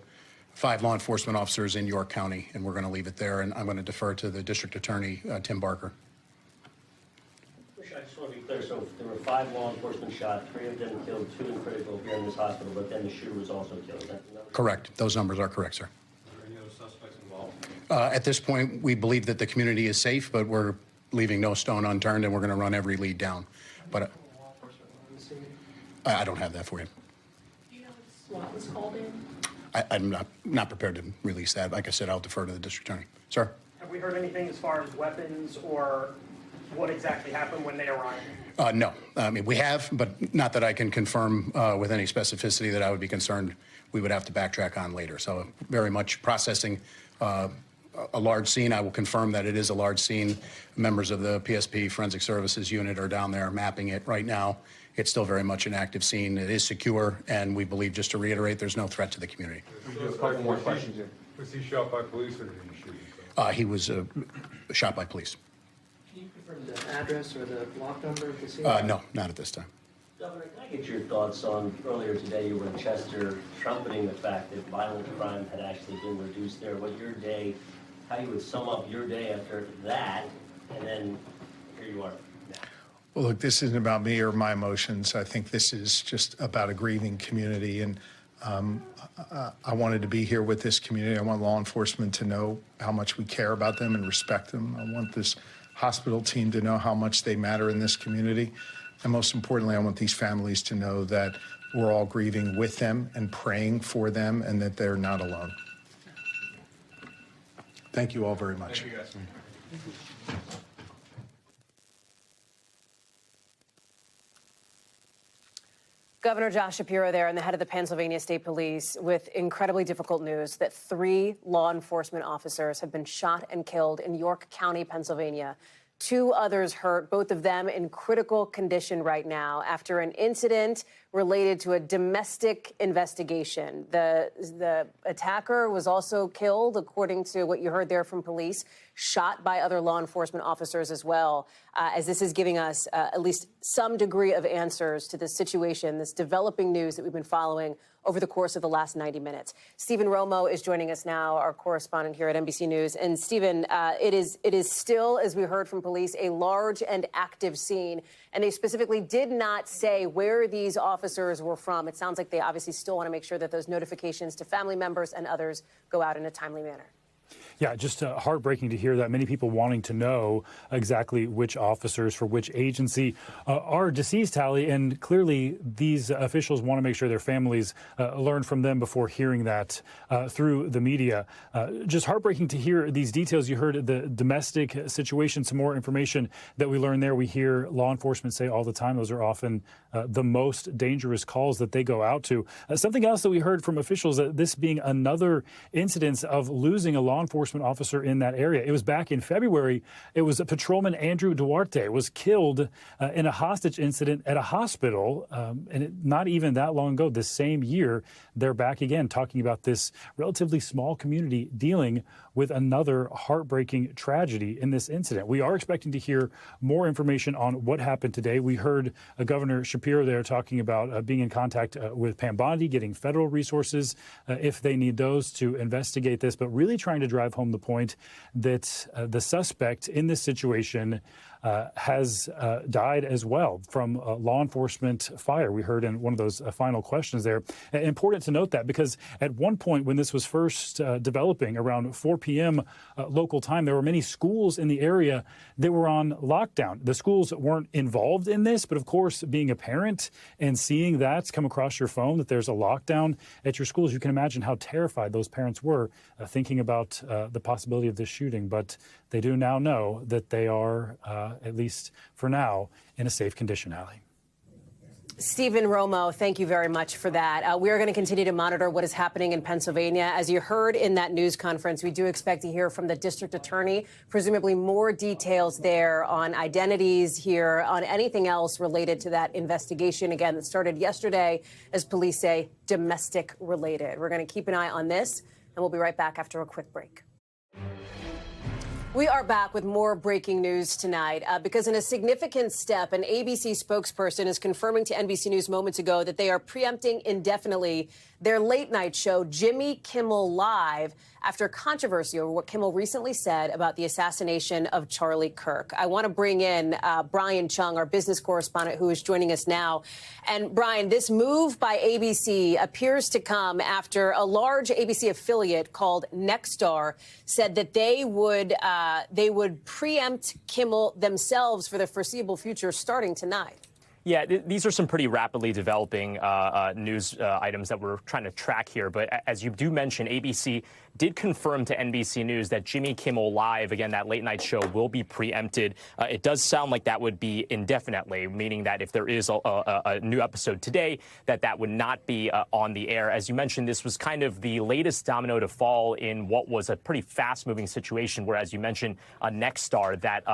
5 law enforcement officers in York County, and we're going to leave it there. And I'm going to defer to the district attorney, Tim Barker. I just want to be clear. So there were 5 law enforcement shot, 3 of them killed, 2 in critical here in this hospital, but then the shooter was also killed. Is that the number? Correct. Those numbers are correct, sir. Are there any other suspects involved? At this point, we believe that the community is safe, but we're leaving no stone unturned, and we're going to run every lead down. But I don't have that for you. Do you know what SWAT was called in? I'm not prepared to release that. Like I said, I'll defer to the district attorney. Sir? Have we heard anything as far as weapons or what exactly happened when they arrived? No. I mean, we have, but not that I can confirm with any specificity that I would be concerned we would have to backtrack on later. So very much processing a large scene. I will confirm that it is a large scene. Members of the PSP Forensic Services Unit are down there mapping it right now. It's still very much an active scene. It is secure, and we believe, just to reiterate, there's no threat to the community. A couple more questions here. Was he shot by police or did he shoot? He was shot by police. Can you confirm the address or the block number of the scene? No, not at this time. Governor, can I get your thoughts on earlier today you were in Chester trumpeting the fact that violent crime had actually been reduced there. What your day, how you would sum up your day after that, and then here you are. Well, look, this isn't about me or my emotions. I think this is just about a grieving community. And I wanted to be here with this community. I want law enforcement to know how much we care about them and respect them. I want this hospital team to know how much they matter in this community. And most importantly, I want these families to know that we're all grieving with them and praying for them and that they're not alone. Thank you all very much. Thank you, guys. Governor Josh Shapiro there and the head of the Pennsylvania State Police with incredibly difficult news that 3 law enforcement officers have been shot and killed in York County, Pennsylvania. 2 others hurt, both of them in critical condition right now after an incident related to a domestic investigation. The attacker was also killed, according to what you heard there from police, shot by other law enforcement officers as well, as this is giving us at least some degree of answers to this situation, this developing news that we've been following over the course of the last 90 minutes. Stephen Romo is joining us now, our correspondent here at NBC News. And Stephen, it is still, as we heard from police, a large and active scene. And they specifically did not say where these officers were from. It sounds like they obviously still want to make sure that those notifications to family members and others go out in a timely manner. Yeah, just heartbreaking to hear that. Many people wanting to know exactly which officers for which agency are deceased, Hallie, and clearly these officials want to make sure their families learn from them before hearing that through the media. Just heartbreaking to hear these details. You heard the domestic situation, some more information that we learned there. We hear law enforcement say all the time those are often the most dangerous calls that they go out to. Something else that we heard from officials, this being another incidence of losing a law law enforcement officer in that area. It was back in February. It was patrolman Andrew Duarte was killed in a hostage incident at a hospital. Not even that long ago, this same year, they're back again talking about this relatively small community dealing with another heartbreaking tragedy in this incident. We are expecting to hear more information on what happened today. We heard Governor Shapiro there talking about being in contact with Pam Bondi, getting federal resources if they need those to investigate this, but really trying to drive home the point that the suspect in this situation has died as well from law enforcement fire. We heard in one of those final questions there. Important to note that because at one point when this was first developing around 4 p.m. Local time, there were many schools in the area that were on lockdown. The schools weren't involved in this, but of course, being a parent and seeing that come across your phone, that there's a lockdown at your schools, you can imagine how terrified those parents were thinking about the possibility of this shooting. But they do now know that they are, at least for now, in a safe condition, Hallie. Stephen Romo, thank you very much for that. We are going to continue to monitor what is happening in Pennsylvania. As you heard in that news conference, we do expect to hear from the district attorney, presumably more details there on identities here, on anything else related to that investigation, again, that started yesterday, as police say, domestic related. We're going to keep an eye on this, and we'll be right back after a quick break. We are back with more breaking news tonight because in a significant step, an ABC spokesperson is confirming to NBC News moments ago that they are preempting indefinitely their late night show, Jimmy Kimmel Live, after controversy over what Kimmel recently said about the assassination of Charlie Kirk. I want to bring in Brian Chung, our business correspondent, who is joining us now. And Brian, this move by ABC appears to come after a large ABC affiliate called Nexstar said that they would preempt Kimmel themselves for the foreseeable future starting tonight. Yeah, these are some pretty rapidly developing news items that we're trying to track here. But as you do mention, ABC did confirm to NBC News that Jimmy Kimmel Live, again, that late night show, will be preempted. It does sound like that would be indefinitely, meaning that if there is a new episode today, that would not be on the air. As you mentioned, this was kind of the latest domino to fall in what was a pretty fast-moving situation, where, as you mentioned, Nexstar, that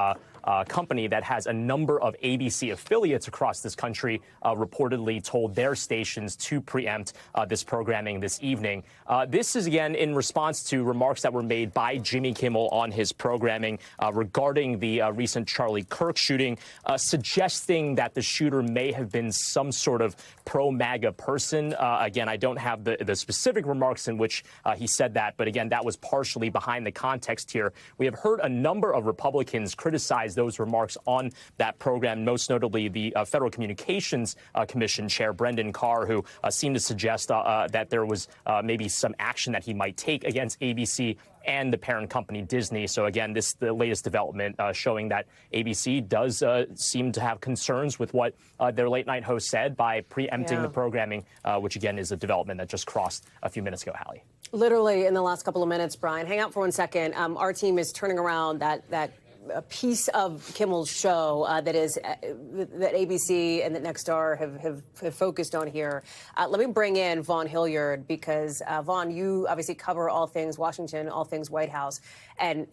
company that has a number of ABC affiliates across this country, reportedly told their stations to preempt this programming this evening. This is, again, in response to remarks that were made by Jimmy Kimmel on his programming regarding the recent Charlie Kirk shooting, suggesting that the shooter may have been some sort of pro-MAGA person. Again, I don't have the specific remarks in which he said that, but again, that was partially behind the context here. We have heard a number of Republicans criticize those remarks on that program, most notably the Federal Communications Commission Chair Brendan Carr, who seemed to suggest that there was maybe some action that he might take against ABC and the parent company Disney. So again, the latest development showing that ABC does seem to have concerns with what their late night host said by preempting the programming, which again is a development that just crossed a few minutes ago, Hallie. Literally in the last couple of minutes, Brian. Hang out for 1 second. Our team is turning around that a piece of Kimmel's show that ABC and that Nexstar have focused on here. Let me bring in Vaughn Hilliard because, Vaughn, you obviously cover all things Washington, all things White House. And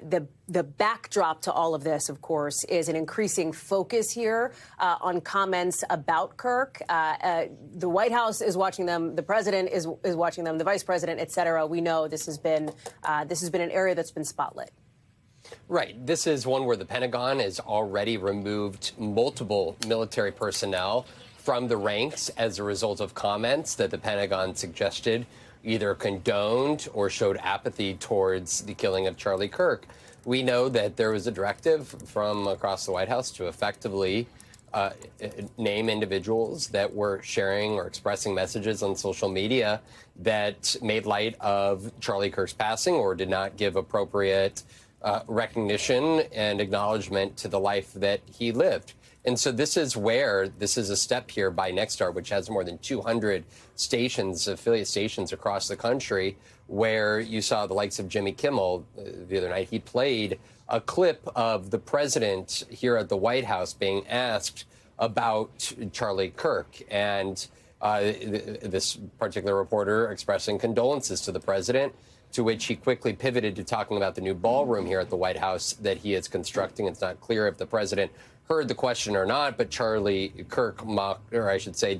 the backdrop to all of this, of course, is an increasing focus here on comments about Kirk. The White House is watching them. The president is watching them. The vice president, et cetera. We know this has been an area that's been spotlit. Right. This is one where the Pentagon has already removed multiple military personnel from the ranks as a result of comments that the Pentagon suggested either condoned or showed apathy towards the killing of Charlie Kirk. We know that there was a directive from across the White House to effectively name individuals that were sharing or expressing messages on social media that made light of Charlie Kirk's passing or did not give appropriate recognition and acknowledgement to the life that he lived. And so this is a step here by Nexstar, which has more than 200 stations, affiliate stations across the country, where you saw the likes of Jimmy Kimmel the other night. He played a clip of the president here at the White House being asked about Charlie Kirk, and this particular reporter expressing condolences to the president, to which he quickly pivoted to talking about the new ballroom here at the White House that he is constructing. It's not clear if the president heard the question or not, but Charlie Kirk mocked, or I should say,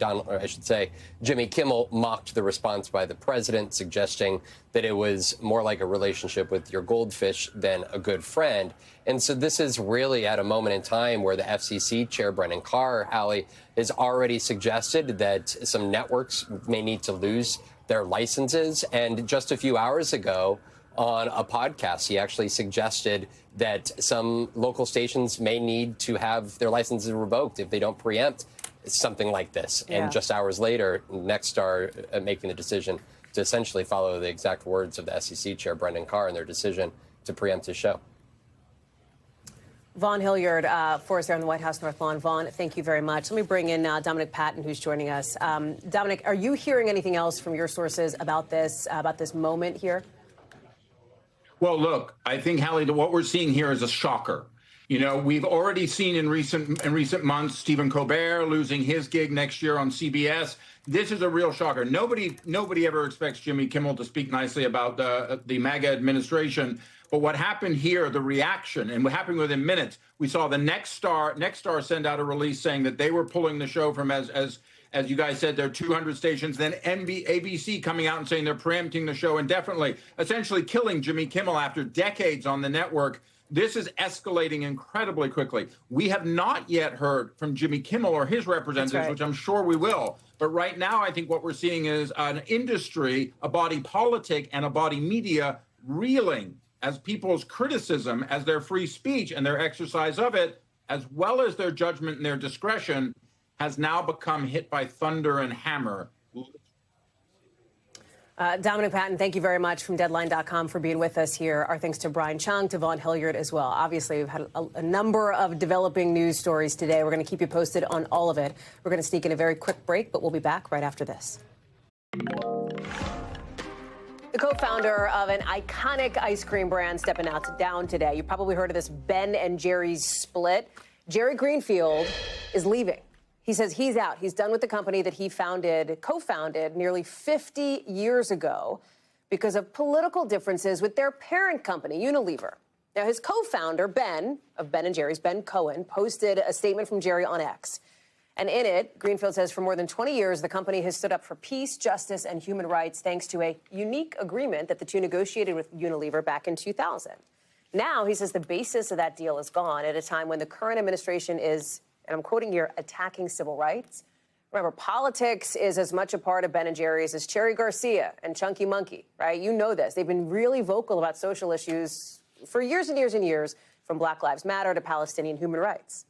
Jimmy Kimmel mocked the response by the president, suggesting that it was more like a relationship with your goldfish than a good friend. And so this is really at a moment in time where the FCC chair, Brennan Carr, Hallie, has already suggested that some networks may need to lose their licenses. And just a few hours ago on a podcast, he actually suggested that some local stations may need to have their licenses revoked if they don't preempt something like this. Yeah. And just hours later, Nexstar making the decision to essentially follow the exact words of the SEC chair, Brendan Carr, in their decision to preempt his show. Vaughn Hilliard for us there on the White House North Lawn. Vaughn, thank you very much. Let me bring in Dominic Patton, who's joining us. Dominic, are you hearing anything else from your sources about this moment here? Well, look, I think, Hallie, what we're seeing here is a shocker. You know, we've already seen in recent months Stephen Colbert losing his gig next year on CBS. This is a real shocker. Nobody ever expects Jimmy Kimmel to speak nicely about the MAGA administration. But what happened here, the reaction, and what happened within minutes, we saw the Nexstar send out a release saying that they were pulling the show from, as you guys said, there are 200 stations. Then ABC coming out and saying they're preempting the show indefinitely, essentially killing Jimmy Kimmel after decades on the network. This is escalating incredibly quickly. We have not yet heard from Jimmy Kimmel or his representatives, which I'm sure we will. But right now, I think what we're seeing is an industry, a body politic, and a body media reeling as people's criticism, as their free speech and their exercise of it, as well as their judgment and their discretion, has now become hit by thunder and hammer. Dominic Patton, thank you very much from Deadline.com for being with us here. Our thanks to Brian Chung, to Vaughn Hilliard as well. Obviously, we've had a number of developing news stories today. We're going to keep you posted on all of it. We're going to sneak in a very quick break, but we'll be back right after this. The co-founder of an iconic ice cream brand stepping down today. You probably heard of this Ben & Jerry's split. Jerry Greenfield is leaving. He says he's out. He's done with the company that he co-founded nearly 50 years ago because of political differences with their parent company, Unilever. Now, his co-founder, Ben, of Ben & Jerry's, Ben Cohen, posted a statement from Jerry on X. And in it, Greenfield says for more than 20 years, the company has stood up for peace, justice, and human rights thanks to a unique agreement that the two negotiated with Unilever back in 2000. Now, he says the basis of that deal is gone at a time when the current administration is, and I'm quoting here, attacking civil rights. Remember, politics is as much a part of Ben & Jerry's as Cherry Garcia and Chunky Monkey, right? You know this. They've been really vocal about social issues for years and years and years, from Black Lives Matter to Palestinian human rights.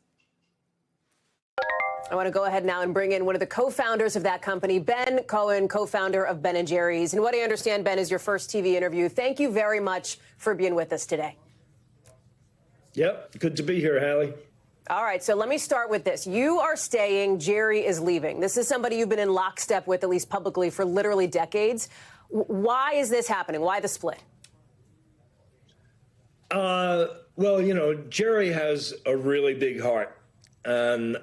I want to go ahead now and bring in one of the co-founders of that company, Ben Cohen, co-founder of Ben & Jerry's. And what I understand, Ben, is your first TV interview. Thank you very much for being with us today. Yep, good to be here, Hallie. All right, so let me start with this. You are staying, Jerry is leaving. This is somebody you've been in lockstep with, at least publicly, for literally decades. Why is this happening? Why the split? Well, you know, Jerry has a really big heart. And,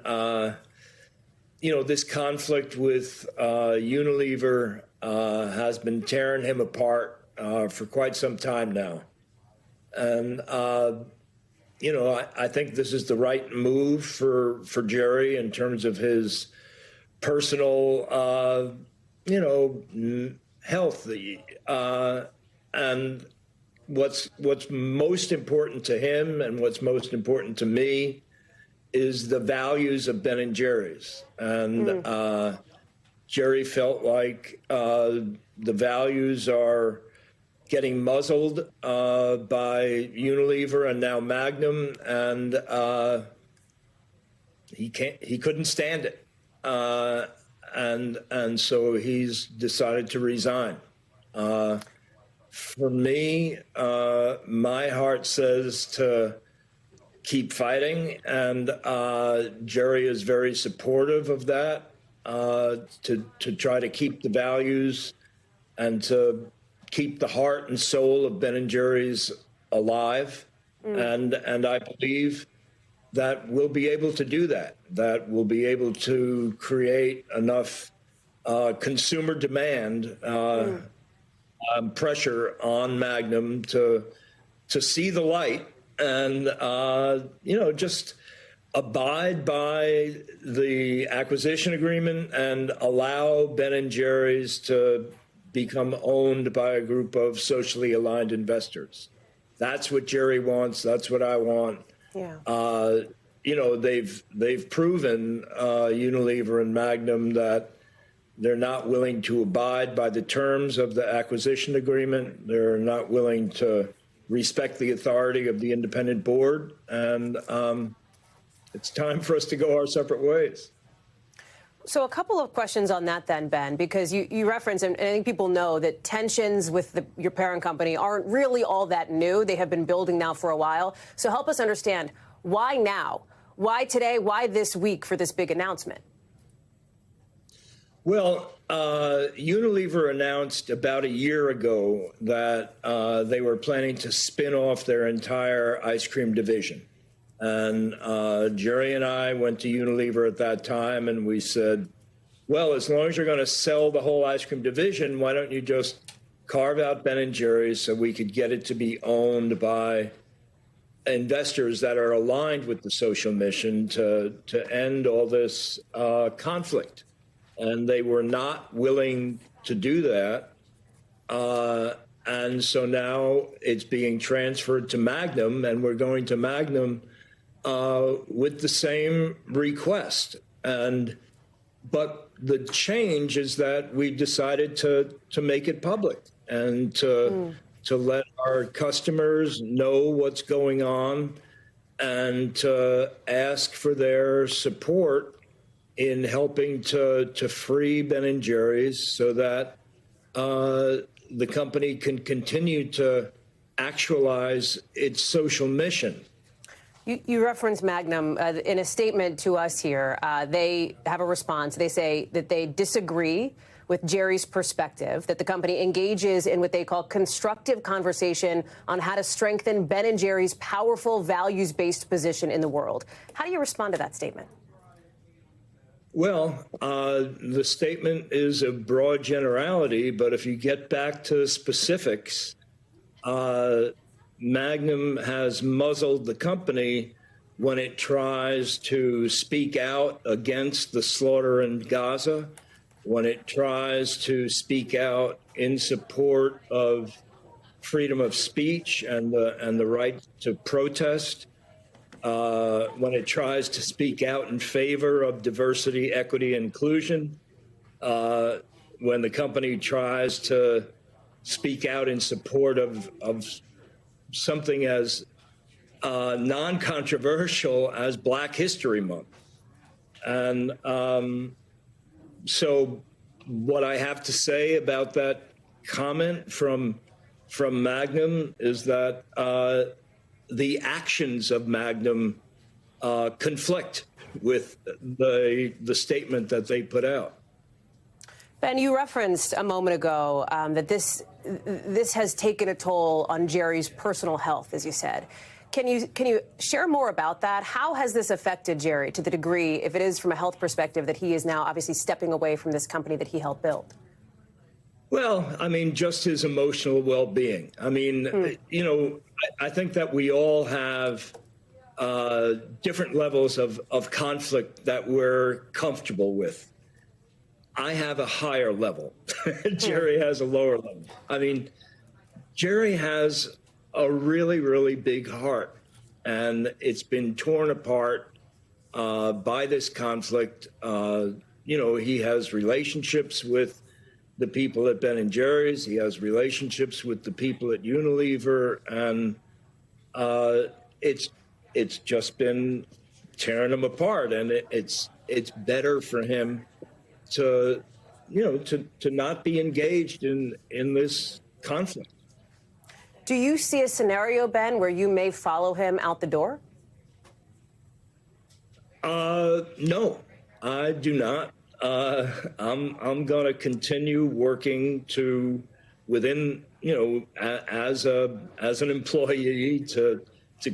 you know, this conflict with Unilever has been tearing him apart for quite some time now. And, you know, I think this is the right move for Jerry in terms of his personal, you know, health. And what's most important to him and what's most important to me is the values of Ben & Jerry's. And Jerry felt like the values are getting muzzled by Unilever and now Magnum, and he couldn't stand it. And so he's decided to resign. For me, my heart says to keep fighting, and Jerry is very supportive of that, to try to keep the values and to keep the heart and soul of Ben & Jerry's alive. And I believe that we'll be able to do that, that we'll be able to create enough consumer demand pressure on Magnum to see the light and, just abide by the acquisition agreement and allow Ben & Jerry's to become owned by a group of socially aligned investors. That's what Jerry wants. That's what I want. Yeah. They've proven, Unilever and Magnum, that they're not willing to abide by the terms of the acquisition agreement. They're not willing to respect the authority of the independent board. And it's time for us to go our separate ways. So a couple of questions on that then, Ben, because you reference, and I think people know that tensions with your parent company aren't really all that new. They have been building now for a while. So help us understand, why now? Why today? Why this week for this big announcement? Well, Unilever announced about a year ago that they were planning to spin off their entire ice cream division. And Jerry and I went to Unilever at that time, and we said, well, as long as you're going to sell the whole ice cream division, why don't you just carve out Ben & Jerry's so we could get it to be owned by investors that are aligned with the social mission to end all this conflict. And they were not willing to do that. And so now it's being transferred to Magnum, and we're going to Magnum with the same request. But the change is that we decided to make it public and to let our customers know what's going on and to ask for their support in helping to free Ben & Jerry's so that the company can continue to actualize its social mission. You reference Magnum in a statement to us here. They have a response. They say that they disagree with Jerry's perspective, that the company engages in what they call constructive conversation on how to strengthen Ben & Jerry's powerful values-based position in the world. How do you respond to that statement? Well, the statement is a broad generality, but if you get back to specifics, Magnum has muzzled the company when it tries to speak out against the slaughter in Gaza, when it tries to speak out in support of freedom of speech and the right to protest, when it tries to speak out in favor of diversity, equity, and inclusion, when the company tries to speak out in support of something as non-controversial as Black History Month. And so what I have to say about that comment from Magnum is that the actions of Magnum conflict with the statement that they put out. Ben, you referenced a moment ago that this has taken a toll on Jerry's personal health, as you said. Can you share more about that? How has this affected Jerry to the degree, if it is from a health perspective, that he is now obviously stepping away from this company that he helped build? Well, I mean, just his emotional well-being. I mean, I think that we all have different levels of conflict that we're comfortable with. I have a higher level. Jerry has a lower level. I mean, Jerry has a really, really big heart, and it's been torn apart by this conflict. He has relationships with the people at Ben & Jerry's. He has relationships with the people at Unilever, and it's just been tearing them apart. And it's better for him to not be engaged in this conflict. Do you see a scenario, Ben, where you may follow him out the door? No, I do not. I'm going to continue working within, as an employee to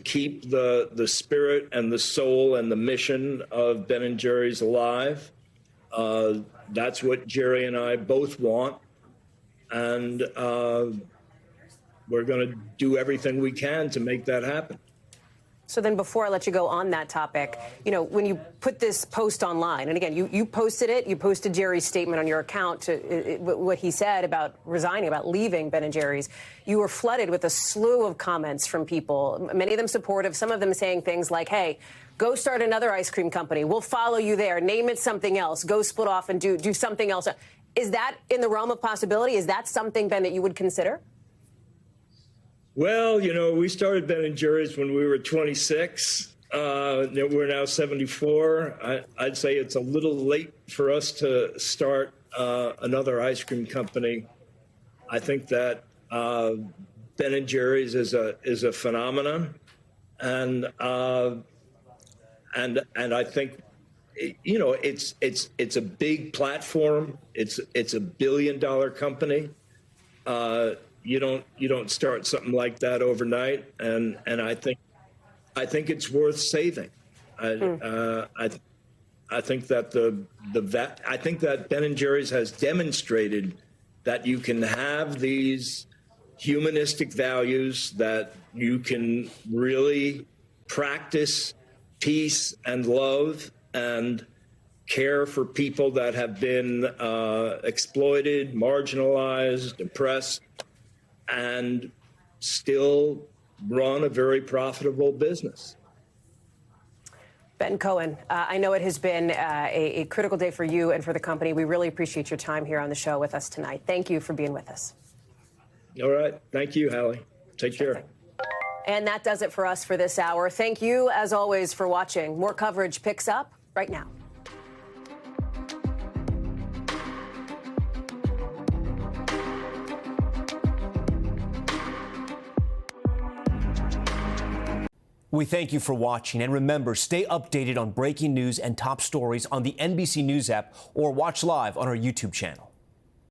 keep the spirit and the soul and the mission of Ben & Jerry's alive. That's what Jerry and I both want. and we're going to do everything we can to make that happen. So then before I let you go on that topic, you know, when you put this post online, and again, you posted it, you posted Jerry's statement on your account to what he said about resigning, about leaving Ben & Jerry's, you were flooded with a slew of comments from people, many of them supportive, some of them saying things like, hey, go start another ice cream company. We'll follow you there. Name it something else. Go split off and do something else. Is that in the realm of possibility? Is that something, Ben, that you would consider? Well, you know, we started Ben & Jerry's when we were 26. We're now 74. I'd say it's a little late for us to start another ice cream company. I think that Ben & Jerry's is a phenomenon, and I think, you know, it's a big platform. It's a $1 billion company. You don't start something like that overnight, and I think it's worth saving. I think that I think that Ben & Jerry's has demonstrated that you can have these humanistic values, that you can really practice peace and love and care for people that have been exploited, marginalized, oppressed, and still run a very profitable business. Ben Cohen, I know it has been a critical day for you and for the company. We really appreciate your time here on the show with us tonight. Thank you for being with us. All right. Thank you, Hallie. Take care. And that does it for us for this hour. Thank you, as always, for watching. More coverage picks up right now. We thank you for watching, and remember, stay updated on breaking news and top stories on the NBC News app or watch live on our YouTube channel.